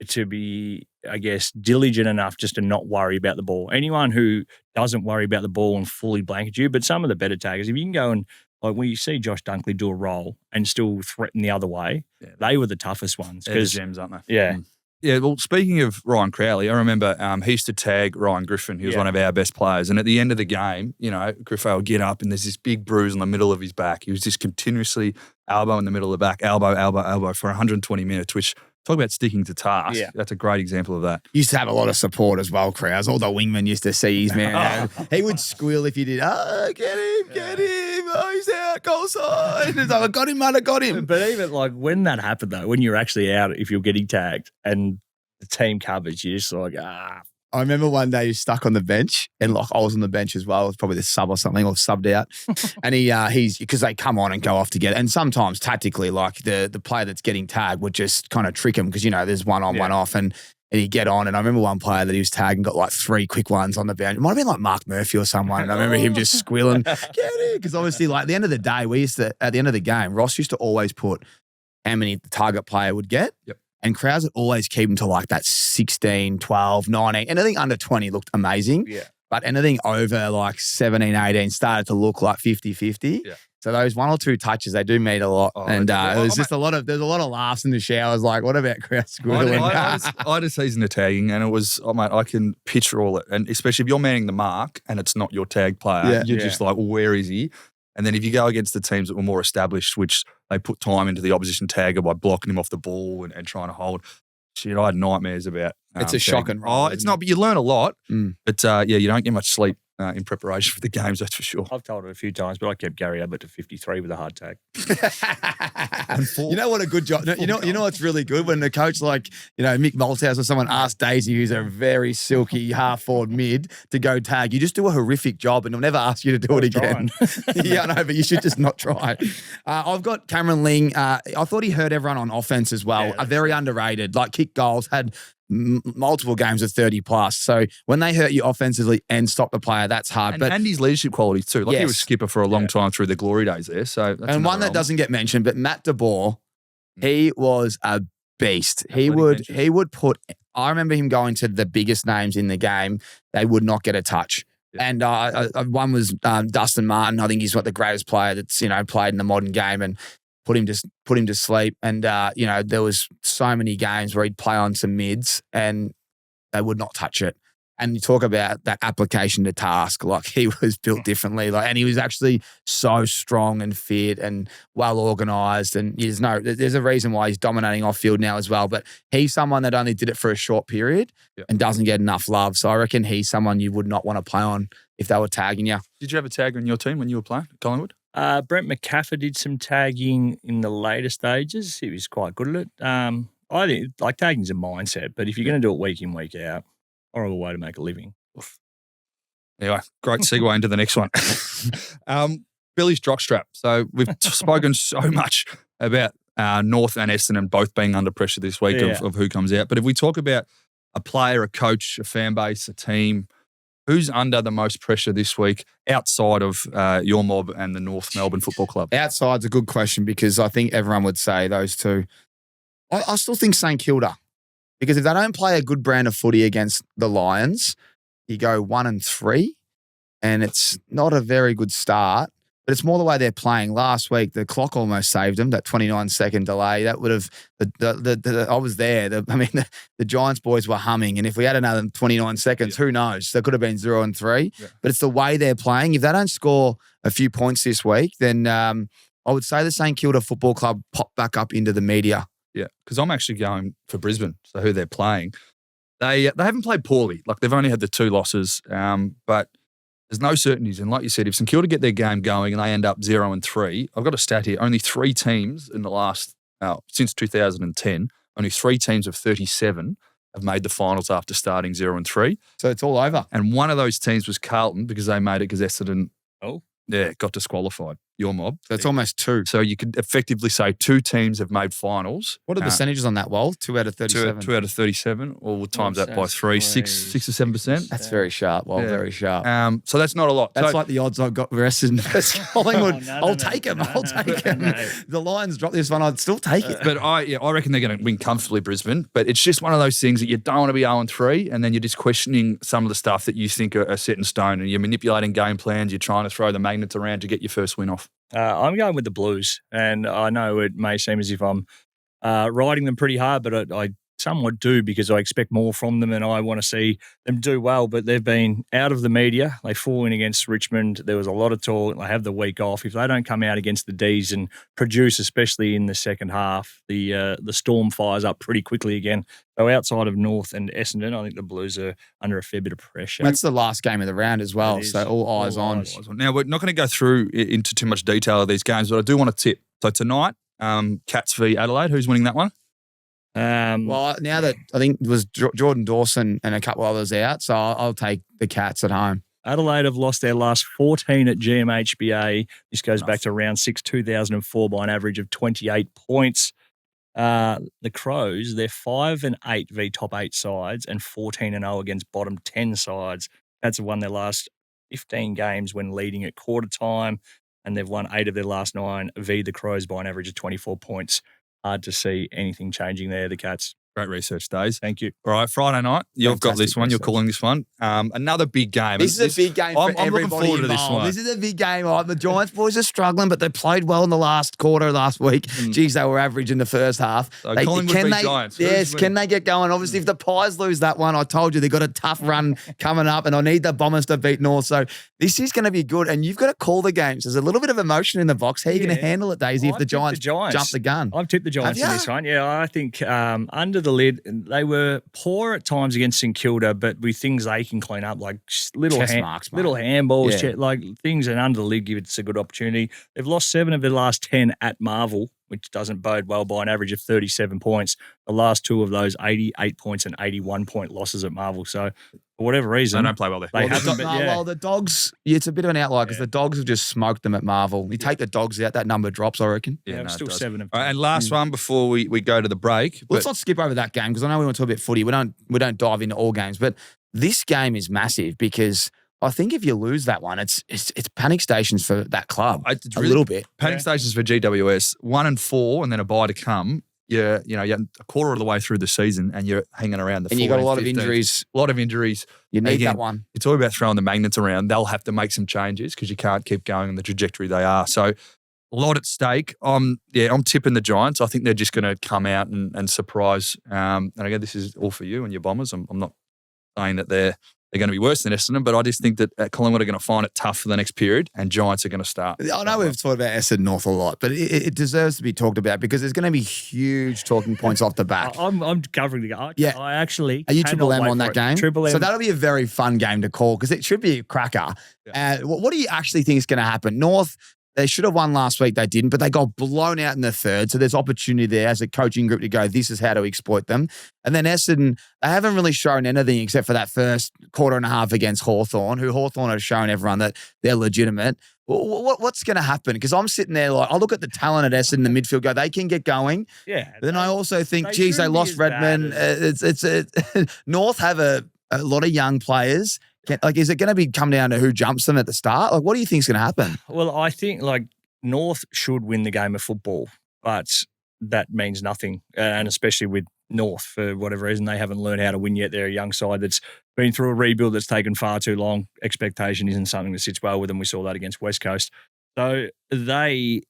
[SPEAKER 2] To be, I guess, diligent enough just to not worry about the ball. Anyone who doesn't worry about the ball and fully blanket you, but some of the better taggers, if you can go and, like when you see Josh Dunkley do a roll and still threaten the other way, they were the toughest ones.
[SPEAKER 3] They're the gems, aren't they?
[SPEAKER 2] Yeah.
[SPEAKER 3] Yeah, well, speaking of Ryan Crowley, I remember he used to tag Ryan Griffin. He was one of our best players. And at the end of the game, Griffo would get up and there's this big bruise in the middle of his back. He was just continuously elbow in the middle of the back, elbow for 120 minutes, which talk about sticking to task. Yeah. That's a great example of that.
[SPEAKER 1] Used to have a lot of support as well, Krause. All the wingmen used to see his man. He would squeal if you did, get him. Oh, he's out, goal side. It's like, I got him, mate, I got him.
[SPEAKER 2] But even like when that happened though, when you're actually out, if you're getting tagged and the team covers, you're just like,
[SPEAKER 1] I remember one day he was stuck on the bench and like I was on the bench as well. It was probably the sub or something or subbed out. And he's because they come on and go off together. And sometimes tactically, like the player that's getting tagged would just kind of trick him because, there's one on, one off and he'd get on. And I remember one player that he was tagged and got like 3 quick ones on the bench. It might have been like Mark Murphy or someone. And I remember him just squealing, get it. Because obviously like at the end of the day, at the end of the game, Ross used to always put how many the target player would get.
[SPEAKER 3] Yep.
[SPEAKER 1] And Krause would always keep him to like that 16, 12, 19. Anything under 20 looked amazing.
[SPEAKER 3] Yeah.
[SPEAKER 1] But anything over like 17, 18 started to look like 50-50.
[SPEAKER 3] Yeah.
[SPEAKER 1] So those 1 or 2 touches, they do mean a lot. And it was just there's a lot of laughs in the showers. Like, what about Krause squealing?
[SPEAKER 3] I had a season of tagging and it was, mate, I can picture all it. And especially if you're manning the mark and it's not your tag player, you're just like, well, where is he? And then if you go against the teams that were more established, which they put time into the opposition tagger by blocking him off the ball and trying to hold, Shit, I had nightmares about.
[SPEAKER 1] It's a
[SPEAKER 3] tagging.
[SPEAKER 1] shocking role,
[SPEAKER 3] It's
[SPEAKER 1] isn't
[SPEAKER 3] not,
[SPEAKER 1] it?
[SPEAKER 3] but you learn a lot.
[SPEAKER 1] Mm.
[SPEAKER 3] But you don't get much sleep in preparation for the games. That's for sure.
[SPEAKER 2] I've told it a few times, but I kept Gary Ablett to 53 with a hard tag.
[SPEAKER 1] You know what a good job. You know what's really good when the coach like Mick Malthouse or someone asks Daisy, who's a very silky half forward mid, to go tag. You just do a horrific job, and they'll never ask you to do it again. Yeah, I know, but you should just not try. I've got Cameron Ling. I thought he hurt everyone on offense as well. Very underrated. Like kick goals, had multiple games of 30 plus. So when they hurt you offensively and stop the player, that's hard.
[SPEAKER 3] And his leadership qualities too. Like he was
[SPEAKER 1] Yes.
[SPEAKER 3] skipper for a long time through the glory days there. So that's
[SPEAKER 1] and one that
[SPEAKER 3] element.
[SPEAKER 1] doesn't get mentioned, but Matt DeBoer, he was a beast. He would put. I remember him going to the biggest names in the game. They would not get a touch. Yeah. And one was Dustin Martin. I think he's the greatest player that's played in the modern game, and put him to sleep. And there was so many games where he'd play on some mids and they would not touch it. And you talk about that application to task, like he was built differently. And he was actually so strong and fit and well organised. And there's a reason why he's dominating off field now as well. But he's someone that only did it for a short period and doesn't get enough love. So I reckon he's someone you would not want to play on if they were tagging you.
[SPEAKER 3] Did you have a tagger in your team when you were playing at Collingwood?
[SPEAKER 2] Brent McCaffrey did some tagging in the later stages. He was quite good at it. I think tagging's a mindset, but if you're going to do it week in, week out, horrible way to make a living.
[SPEAKER 3] Anyway, great segue into the next one. Billy's jockstrap. So we've spoken so much about North and Essendon both being under pressure this week of who comes out. But if we talk about a player, a coach, a fan base, a team, who's under the most pressure this week outside of your mob and the North Melbourne Football Club?
[SPEAKER 1] Outside's a good question because I think everyone would say those two. I still think St Kilda, because if they don't play a good brand of footy against the Lions, you go 1-3, and it's not a very good start. But it's more the way they're playing. Last week, the clock almost saved them, that 29-second delay. That would have, I was there. The Giants boys were humming. And if we had another 29 seconds, who knows? They could have been 0-3. Yeah. But it's the way they're playing. If they don't score a few points this week, then I would say the St Kilda Football Club pop back up into the media.
[SPEAKER 3] Yeah, because I'm actually going for Brisbane, so who they're playing. They haven't played poorly. They've only had the 2 losses, but there's no certainties. And like you said, if St Kilda get their game going and they end up 0-3, I've got a stat here. Only 3 teams in the last, since 2010, only 3 teams of 37 have made the finals after starting 0-3.
[SPEAKER 1] So it's all over.
[SPEAKER 3] And one of those teams was Carlton because they made it because Essendon got disqualified. Your mob.
[SPEAKER 1] So it's almost 2.
[SPEAKER 3] So you could effectively say 2 teams have made finals.
[SPEAKER 1] What are the percentages on that, Wal? 2 out of 37?
[SPEAKER 3] 2 out of 37, or we'll times that by 3, 6 or 7%.
[SPEAKER 1] That's very sharp, Wal, very sharp.
[SPEAKER 3] So that's not a lot.
[SPEAKER 1] That's like the odds I've got for Essendon versus Collingwood. I'll take them. The Lions drop this one, I'd still take it.
[SPEAKER 3] But I reckon they're going to win comfortably, Brisbane. But it's just one of those things that you don't want to be 0-3, and then you're just questioning some of the stuff that you think are set in stone, and you're manipulating game plans, you're trying to throw the magnets around to get your first win off.
[SPEAKER 2] I'm going with the Blues, and I know it may seem as if I'm riding them pretty hard, but I somewhat do because I expect more from them and I want to see them do well. But they've been out of the media. They fall in against Richmond. There was a lot of talk. They have the week off. If they don't come out against the Ds and produce, especially in the second half, the storm fires up pretty quickly again. So outside of North and Essendon, I think the Blues are under a fair bit of pressure.
[SPEAKER 1] That's the last game of the round as well. So all eyes on.
[SPEAKER 3] Now, we're not going to go through into too much detail of these games, but I do want to tip. So tonight, Cats v Adelaide. Who's winning that one?
[SPEAKER 1] Well, now that I think it was Jordan Dawson and a couple others out, so I'll take the Cats at home.
[SPEAKER 2] Adelaide have lost their last 14 at GMHBA. This goes back to round 6, 2004 by an average of 28 points. The Crows, they're 5-8 v top 8 sides and 14-0 against bottom 10 sides. Cats have won their last 15 games when leading at quarter time, and they've won 8 of their last 9 v the Crows by an average of 24 points. Hard to see anything changing there, the Cats.
[SPEAKER 3] Great research, Days.
[SPEAKER 2] Thank you.
[SPEAKER 3] All right, Friday night. You've got this one. You're calling this one. Another big game.
[SPEAKER 1] This is a big game for
[SPEAKER 3] I'm
[SPEAKER 1] everybody
[SPEAKER 3] looking forward to this one.
[SPEAKER 1] This is a big game. The Giants boys are struggling, but they played well in the last quarter last week. Geez, they were average in the first half.
[SPEAKER 3] So Giants.
[SPEAKER 1] Yes, can they get going? Obviously, if the Pies lose that one, I told you they've got a tough run coming up, and I need the Bombers to beat North. So this is going to be good, and you've got to call the games. There's a little bit of emotion in the box. How are you going to handle it, Daisy, if the Giants jump the gun?
[SPEAKER 2] I've tipped the Giants in this one. Yeah, I think under under the lid, they were poor at times against St Kilda, but with things they can clean up, like little
[SPEAKER 1] Chest marks, mate.
[SPEAKER 2] little handballs,
[SPEAKER 1] Yeah.
[SPEAKER 2] like things, and under the lid give it a good opportunity. They've lost 7 of their last 10 at Marvel, which doesn't bode well by an average of 37 points. The last 2 of those, 88 points and 81-point losses at Marvel. So for whatever reason,
[SPEAKER 3] They don't play well there.
[SPEAKER 2] They haven't.
[SPEAKER 1] Well, the Dogs, it's a bit of an outlier because the Dogs have just smoked them at Marvel. You take the Dogs out, that number drops, I reckon.
[SPEAKER 2] Yeah, still
[SPEAKER 3] it does.
[SPEAKER 2] 7 of
[SPEAKER 3] All right, and last one before we go to the break.
[SPEAKER 1] Let's not skip over that game because I know we want to talk about footy. We don't dive into all games, but this game is massive because I think if you lose that one, it's panic stations for that club
[SPEAKER 3] It's
[SPEAKER 1] a little bit.
[SPEAKER 3] Panic stations for GWS, 1 and 4, and then a bye to come. You're a quarter of the way through the season and you're hanging around the.
[SPEAKER 1] And you got a
[SPEAKER 3] 14th,
[SPEAKER 1] lot of
[SPEAKER 3] 15th.
[SPEAKER 1] injuries.
[SPEAKER 3] A lot of injuries.
[SPEAKER 1] You need
[SPEAKER 3] Again,
[SPEAKER 1] that one.
[SPEAKER 3] You're talking about throwing the magnets around. They'll have to make some changes because you can't keep going on the trajectory they are. So a lot at stake. I'm tipping the Giants. I think they're just going to come out and surprise. And again, this is all for you and your Bombers. I'm not saying that they're going to be worse than Essendon, but I just think that Collingwood are going to find it tough for the next period and Giants are going to start.
[SPEAKER 1] I know we've talked about Essendon North a lot, but it deserves to be talked about because there's going to be huge talking points off the back.
[SPEAKER 2] I'm covering the game.
[SPEAKER 1] Yeah.
[SPEAKER 2] I actually.
[SPEAKER 1] Are you
[SPEAKER 2] cannot
[SPEAKER 1] Triple M
[SPEAKER 2] wait
[SPEAKER 1] on
[SPEAKER 2] for
[SPEAKER 1] that
[SPEAKER 2] it.
[SPEAKER 1] game?
[SPEAKER 2] Triple M.
[SPEAKER 1] So that'll be a very fun game to call because it should be a cracker. What do you actually think is going to happen? North, they should have won last week. They didn't, but they got blown out in the third. So there's opportunity there as a coaching group to go, this is how to exploit them. And then Essendon, they haven't really shown anything except for that first quarter and a half against Hawthorn, who Hawthorn have shown everyone that they're legitimate. What's going to happen? Because I'm sitting there like, I look at the talent at Essendon in the midfield, go, they can get going.
[SPEAKER 2] Yeah.
[SPEAKER 1] Then I also think,
[SPEAKER 2] they
[SPEAKER 1] geez, they
[SPEAKER 2] shouldn't be
[SPEAKER 1] lost
[SPEAKER 2] as bad
[SPEAKER 1] Redmond. North have a lot of young players. Is it going to come down to who jumps them at the start? Like, what do you think is going to happen?
[SPEAKER 2] Well, I think North should win the game of football, but that means nothing. And especially with North, for whatever reason, they haven't learned how to win yet. They're a young side that's been through a rebuild that's taken far too long. Expectation isn't something that sits well with them. We saw that against West Coast. So the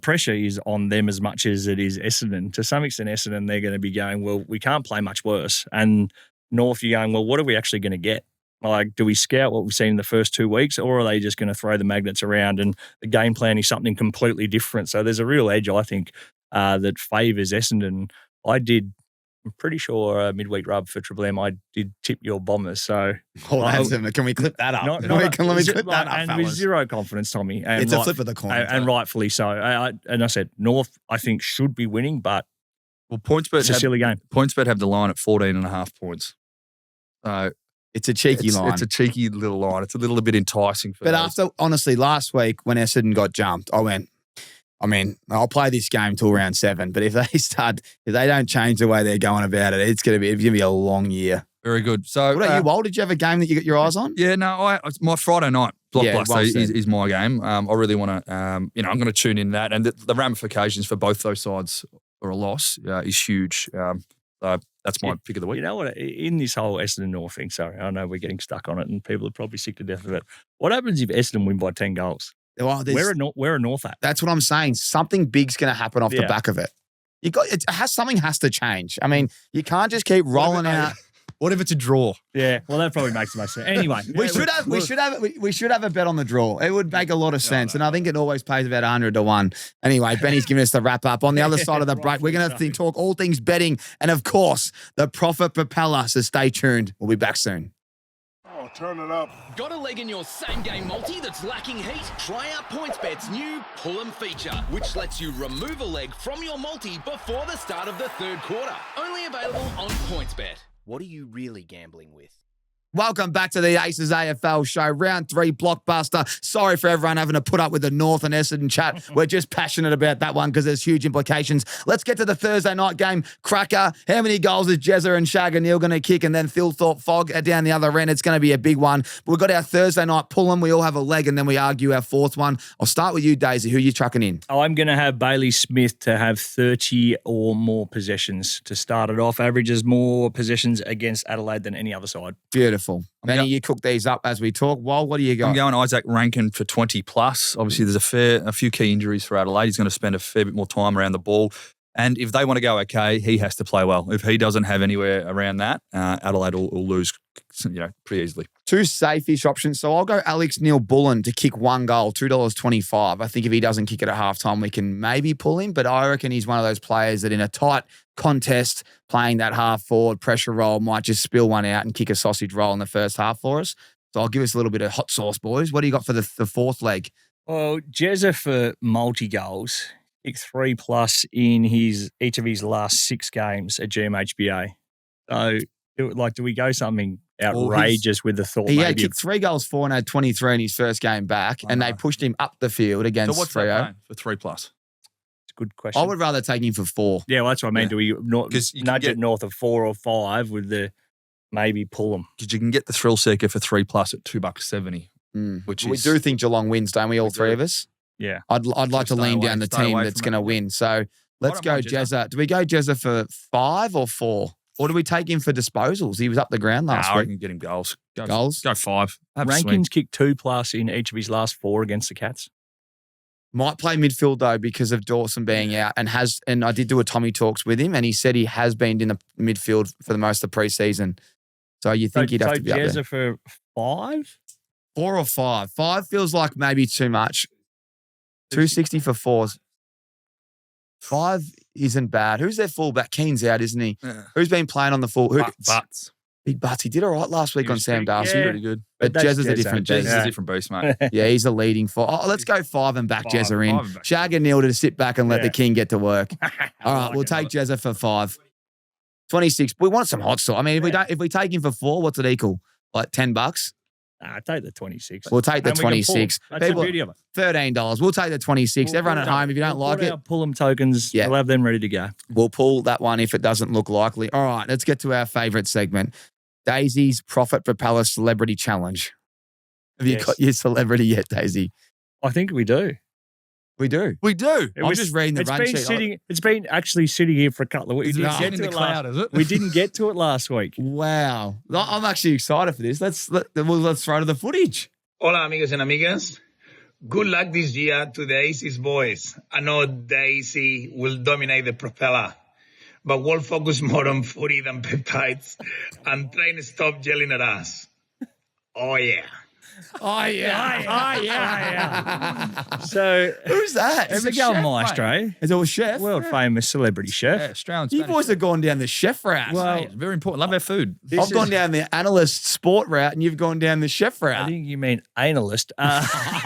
[SPEAKER 2] pressure is on them as much as it is Essendon. To some extent, Essendon, they're going to be going, well, we can't play much worse. And North, you're going, well, what are we actually going to get? Like, do we scout what we've seen in the first 2 weeks, or are they just going to throw the magnets around and the game plan is something completely different? So there's a real edge, I think, that favours Essendon. I'm pretty sure midweek rub for Triple M, I did tip your Bombers. So
[SPEAKER 1] can we clip that up? Let me clip that up,
[SPEAKER 2] and
[SPEAKER 1] fellas.
[SPEAKER 2] with zero confidence, Tommy. And
[SPEAKER 1] It's a flip of the coin.
[SPEAKER 2] And rightfully so. And I said, North, I think, should be winning, but
[SPEAKER 3] PointsBet
[SPEAKER 2] it's a silly game.
[SPEAKER 3] PointsBet have the line at 14.5 points. So
[SPEAKER 1] it's a cheeky line.
[SPEAKER 3] It's a cheeky little line. It's a little bit enticing for those.
[SPEAKER 1] Honestly, last week when Essendon got jumped, I'll play this game till round 7. But if they don't change the way they're going about it, it's going to be a long year.
[SPEAKER 3] Very good. So,
[SPEAKER 1] what about you, Wal? Did you have a game that you got your eyes on?
[SPEAKER 3] Yeah, no, my Friday night blockbuster is my game. I really want to, I'm going to tune in that, and the ramifications for both those sides for a loss is huge. So that's my pick of the week.
[SPEAKER 2] You know what? In this whole Essendon North thing, sorry, I know we're getting stuck on it, and people are probably sick to death of it. What happens if Essendon win by 10 goals?
[SPEAKER 1] Well,
[SPEAKER 2] where are North at?
[SPEAKER 1] That's what I'm saying. Something big's going to happen off the back of it. Something has to change. I mean, you can't just keep rolling out.
[SPEAKER 3] What if it's a draw?
[SPEAKER 2] Yeah, well, that probably makes the most sense. Anyway,
[SPEAKER 1] we should have a bet on the draw. It would make a lot of sense, and I think it always pays about 100 to 1. Anyway, Benny's giving us the wrap up. On the other side of the break, we're going to talk all things betting, and of course, the Prophet Propeller. So stay tuned. We'll be back soon.
[SPEAKER 12] Oh, turn it up. Got a leg in your same-game multi that's lacking heat? Try out PointsBet's new Pull 'em feature, which lets you remove a leg from your multi before the start of the third quarter. Only available on PointsBet.
[SPEAKER 11] What are you really gambling with?
[SPEAKER 1] Welcome back to the Aces AFL show, round 3 blockbuster. Sorry for everyone having to put up with the North and Essendon chat. We're just passionate about that one because there's huge implications. Let's get to the Thursday night game. Cracker. How many goals is Jezza and Shag and Neil going to kick? And then Phil Thorpe Fogg down the other end. It's going to be a big one. But we've got our Thursday night pull-em. We all have a leg and then we argue our fourth one. I'll start with you, Daisy. Who are you trucking in?
[SPEAKER 2] I'm going to have Bailey Smith to have 30 or more possessions to start it off. Averages more possessions against Adelaide than any other side.
[SPEAKER 1] Beautiful. Benny, you cook these up as we talk. Well, what do you got?
[SPEAKER 3] I'm going Isaac Rankin for 20 plus. Obviously, there's a few key injuries for Adelaide. He's going to spend a fair bit more time around the ball. And if they want to go okay, he has to play well. If he doesn't have anywhere around that, Adelaide will lose, pretty easily.
[SPEAKER 1] Two safe-ish options. So I'll go Alex Neil-Bullen to kick one goal, $2.25. I think if he doesn't kick it at halftime, we can maybe pull him. But I reckon he's one of those players that in a tight contest, playing that half-forward pressure role, might just spill one out and kick a sausage roll in the first half for us. So I'll give us a little bit of hot sauce, boys. What do you got for the fourth leg?
[SPEAKER 2] Well, Jezza for multi-goals. Kicked 3+ in each of his last 6 games at GMHBA. So, do we go something outrageous with the thought?
[SPEAKER 1] He had kicked 3 goals, 4, and had 23 in his first game back, and they pushed him up the field against
[SPEAKER 3] So what's that for 3+?
[SPEAKER 2] It's a good question.
[SPEAKER 1] I would rather take him for 4.
[SPEAKER 2] Yeah, well, that's what I mean. Do we nudge it north of 4 or 5 with the maybe pull them?
[SPEAKER 3] Because you can get the thrill seeker for 3+ at $2.70, which
[SPEAKER 1] we do think Geelong wins, don't we? All three of us.
[SPEAKER 2] Yeah,
[SPEAKER 1] I'd like to lean down the team that's going to win. So let's go Jezza. Do we go Jezza for 5 or 4? Or do we take him for disposals? He was up the ground last week.
[SPEAKER 3] I can get him goals.
[SPEAKER 1] Goals?
[SPEAKER 3] Go 5.
[SPEAKER 2] Rankins kicked 2+ in each of his last 4 against the Cats.
[SPEAKER 1] Might play midfield though because of Dawson being out, and I did do a Tommy Talks with him, and he said he has been in the midfield for the most of the pre-season. So you think he'd have to be up there?
[SPEAKER 2] Jezza for 5?
[SPEAKER 1] 4 or 5? 5 feels like maybe too much. 260 for 4s. 5 isn't bad. Who's their fullback? Keane's out, isn't he?
[SPEAKER 3] Yeah.
[SPEAKER 1] Who's been playing on the full?
[SPEAKER 3] Butts.
[SPEAKER 1] Big Butts. He did all right last week on Sam Darcy.
[SPEAKER 3] Pretty good.
[SPEAKER 1] But Jez is a different beast.
[SPEAKER 3] Jez is a different beast, mate.
[SPEAKER 1] Yeah, he's a leading 4. Let's go 5 and back Jezza in. Shag and Neil to sit back and let the king get to work. All right, we'll take Jezza for 5. 26. We want some hot sauce. I mean, if we take him for 4, what's it equal? Like $10?
[SPEAKER 2] Take the 26.
[SPEAKER 1] We'll take the 26.
[SPEAKER 2] That's the beauty of it.
[SPEAKER 1] $13. We'll take the 26. Everyone at home, if you don't like it,
[SPEAKER 2] pull them tokens. Yeah. We'll have them ready to go.
[SPEAKER 1] We'll pull that one if it doesn't look likely. All right, let's get to our favourite segment. Daisy's Prophet Propeller Celebrity Challenge. Have you got your celebrity yet, Daisy?
[SPEAKER 2] I think we do.
[SPEAKER 1] We do. I'm just reading the run sheet.
[SPEAKER 2] It's been actually sitting here for a couple of weeks.
[SPEAKER 3] Is it?
[SPEAKER 2] We didn't get to it last week.
[SPEAKER 1] Wow. I'm actually excited for this. Let's throw to the footage.
[SPEAKER 13] Hola, amigos and amigas. Good luck this year to the Daisy's boys. I know Daisy will dominate the propeller, but we'll focus more on footy than peptides and try and stop yelling at us. Oh, yeah.
[SPEAKER 1] Oh, yeah.
[SPEAKER 2] So,
[SPEAKER 1] who's that?
[SPEAKER 2] It's a Miguel Maestro.
[SPEAKER 1] Is it a chef?
[SPEAKER 2] World famous celebrity chef.
[SPEAKER 3] Yeah, Australian.
[SPEAKER 1] You boys have gone down the chef route.
[SPEAKER 3] Well, very important. Love our food.
[SPEAKER 1] I've gone down the analyst sport route, and you've gone down the chef route.
[SPEAKER 2] I think you mean analyst. However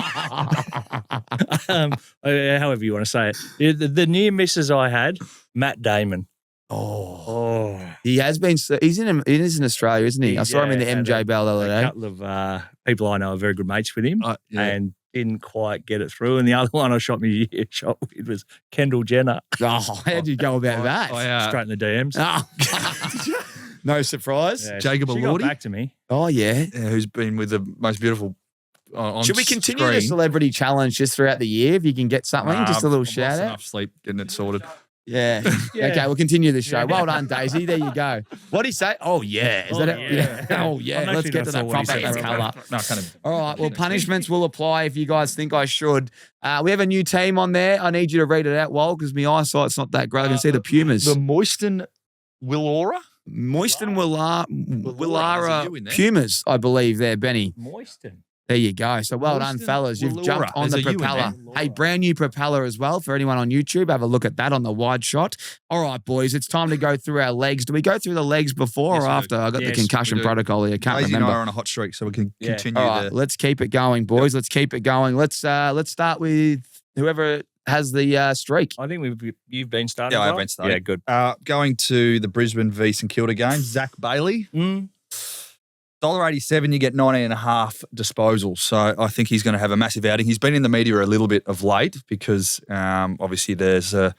[SPEAKER 2] you want to say it. The near misses I had, Matt Damon.
[SPEAKER 1] Oh, he has been. He's in Australia, isn't he? I saw him in the MJ Bell the other day.
[SPEAKER 2] A couple of people I know are very good mates with him, and didn't quite get it through. And the other one I shot with was Kendall Jenner.
[SPEAKER 1] Oh, how'd you go about that?
[SPEAKER 2] Straight in the DMs.
[SPEAKER 1] Oh. No surprise.
[SPEAKER 2] Yeah,
[SPEAKER 3] Jacob
[SPEAKER 2] she
[SPEAKER 3] Elordi.
[SPEAKER 2] got back to me.
[SPEAKER 1] Oh yeah.
[SPEAKER 3] Who's been with the most beautiful.
[SPEAKER 1] Should we continue the celebrity challenge just throughout the year if you can get something? Just a little shout out.
[SPEAKER 3] Enough sleep getting it sorted.
[SPEAKER 1] Yeah. Okay, we'll continue the show. Well done, Daisy. There you go. What did he say? Oh, yeah. Is that it? Yeah. Oh, yeah. Let's get to that proper colour.
[SPEAKER 3] No, kind of.
[SPEAKER 1] All right. Well, punishments will apply if you guys think I should. We have a new team on there. I need you to read it out, Wal, because my eyesight's not that great. I can see the Pumas.
[SPEAKER 3] The Moisten Willora?
[SPEAKER 1] Moisten Willara Pumas, I believe there, Benny.
[SPEAKER 2] Moisten.
[SPEAKER 1] There you go. So well done, fellas. You've jumped on the propeller. Hey, brand new propeller as well for anyone on YouTube. Have a look at that on the wide shot. All right, boys, it's time to go through our legs. Do we go through the legs before or after? I got the concussion protocol here. Can't remember.
[SPEAKER 3] And I are on a hot streak, so we can continue.
[SPEAKER 1] All right, let's keep it going, boys. Let's keep it going. Let's start with whoever has the streak.
[SPEAKER 2] I think you've been starting.
[SPEAKER 3] Yeah, I've been starting.
[SPEAKER 2] Yeah, good.
[SPEAKER 3] Going to the Brisbane v St Kilda game, Zach Bailey. $1.87, you get 19.5 disposals. So I think he's going to have a massive outing. He's been in the media a little bit of late because obviously there's a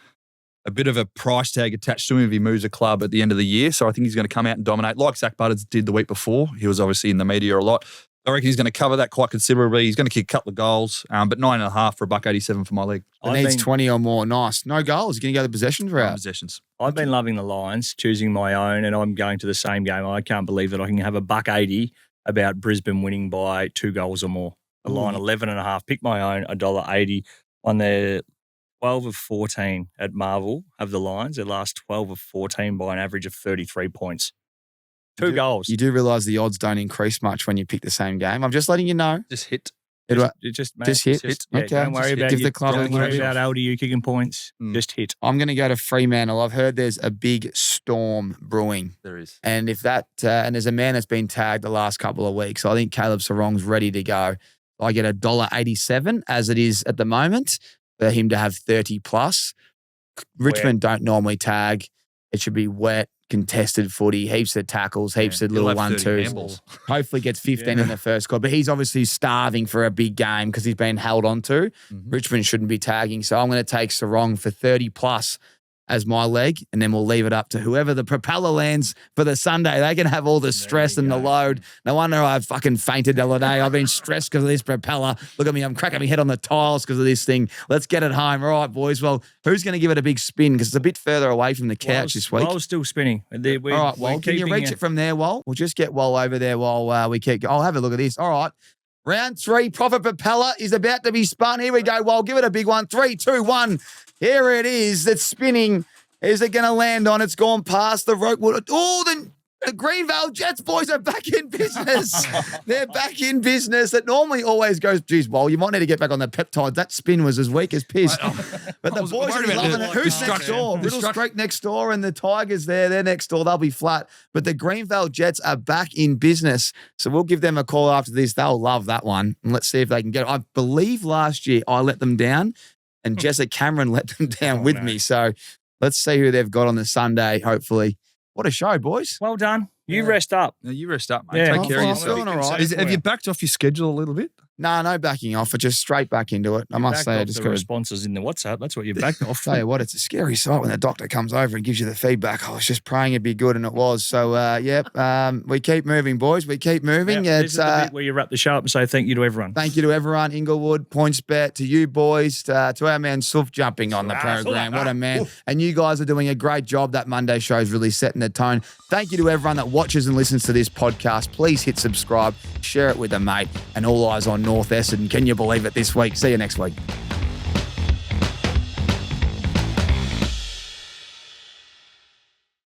[SPEAKER 3] bit of a price tag attached to him if he moves a club at the end of the year. So I think he's going to come out and dominate like Zach Butters did the week before. He was obviously in the media a lot. I reckon he's going to cover that quite considerably. He's going to kick a couple of goals, but 9.5 for $1.87 for my leg.
[SPEAKER 1] It needs 20 or more. Nice. No goals. You're going to go the possessions route.
[SPEAKER 3] Possessions.
[SPEAKER 2] I've been loving the Lions, choosing my own, and I'm going to the same game. I can't believe that I can have a $1.80 about Brisbane winning by 2 goals or more. The line 11.5. Pick my own, $1.80 on their 12 of 14 at Marvel have the Lions. Their last 12 of 14 by an average of 33 points. Two goals.
[SPEAKER 1] You do realise the odds don't increase much when you pick the same game. I'm just letting you know.
[SPEAKER 3] Just hit.
[SPEAKER 2] Just
[SPEAKER 1] hit.
[SPEAKER 2] Yeah,
[SPEAKER 1] Okay.
[SPEAKER 2] don't worry about
[SPEAKER 1] Give the club
[SPEAKER 2] don't
[SPEAKER 1] a
[SPEAKER 2] worry
[SPEAKER 1] give.
[SPEAKER 2] about LDU kicking points. Just hit.
[SPEAKER 1] I'm going to go to Fremantle. I've heard there's a big storm brewing.
[SPEAKER 3] There is.
[SPEAKER 1] And if that, and there's a man that's been tagged the last couple of weeks. So I think Caleb Sarong's ready to go. I get $1.87 as it is at the moment for him to have 30 plus. Richmond don't normally tag. It should be wet, contested footy, heaps of tackles, heaps of little 1-2s. Hopefully gets 15 in the first quarter. But he's obviously starving for a big game because he's been held on to. Richmond shouldn't be tagging. So I'm going to take Sarong for 30 plus as my leg, and then we'll leave it up to whoever the propeller lands for the Sunday. They can have all the stress and the load. No wonder I fucking fainted the other day. I've been stressed because of this propeller. Look at me, I'm cracking my head on the tiles because of this thing. Let's get it home. All right, boys. Well, who's going to give it a big spin? Because it's a bit further away from the couch this week.
[SPEAKER 2] Wall's still spinning.
[SPEAKER 1] All right, Wall, can you reach it from there, Wall? We'll just get Wall over there while we keep going. I'll have a look at this. All right. Round 3, Prophet Propeller is about to be spun. Here we go, Wall. Give it a big one. 3, 2, 1. Here it is. It's spinning. Is it going to land on? It's gone past the rope. Oh, the Greenvale Jets boys are back in business. They're back in business. It normally always goes, geez, well, you might need to get back on the peptides. That spin was as weak as piss. But the boys are loving it. Who's next door? Little Streak next door and the Tigers there. They're next door. They'll be flat. But the Greenvale Jets are back in business. So we'll give them a call after this. They'll love that one. And let's see if they can get it. I believe last year I let them down and Jessica Cameron let them down with me. So let's see who they've got on the Sunday, hopefully. What a show, boys.
[SPEAKER 2] Well done. You rest up.
[SPEAKER 3] No, you rest up, mate.
[SPEAKER 2] Yeah.
[SPEAKER 3] Take care of yourself.
[SPEAKER 1] Feeling all right.
[SPEAKER 3] Have you backed off your schedule a little bit?
[SPEAKER 1] No backing off. But just straight back into it. I must say, I just
[SPEAKER 2] the
[SPEAKER 1] got
[SPEAKER 2] responses in the WhatsApp. That's what you backed off.
[SPEAKER 1] Tell you what, it's a scary sight when the doctor comes over and gives you the feedback. I was just praying it'd be good, and it was. So, we keep moving, boys. We keep moving.
[SPEAKER 2] This is the bit where you wrap the show up and say thank you to everyone.
[SPEAKER 1] Thank you to everyone, Inglewood, PointsBet, to you boys, to our man Suf jumping on the program. What a man. And you guys are doing a great job. That Monday show is really setting the tone. Thank you to everyone that watches and listens to this podcast. Please hit subscribe, share it with a mate, and all eyes on North Essendon. Can you believe it this week? See you next week.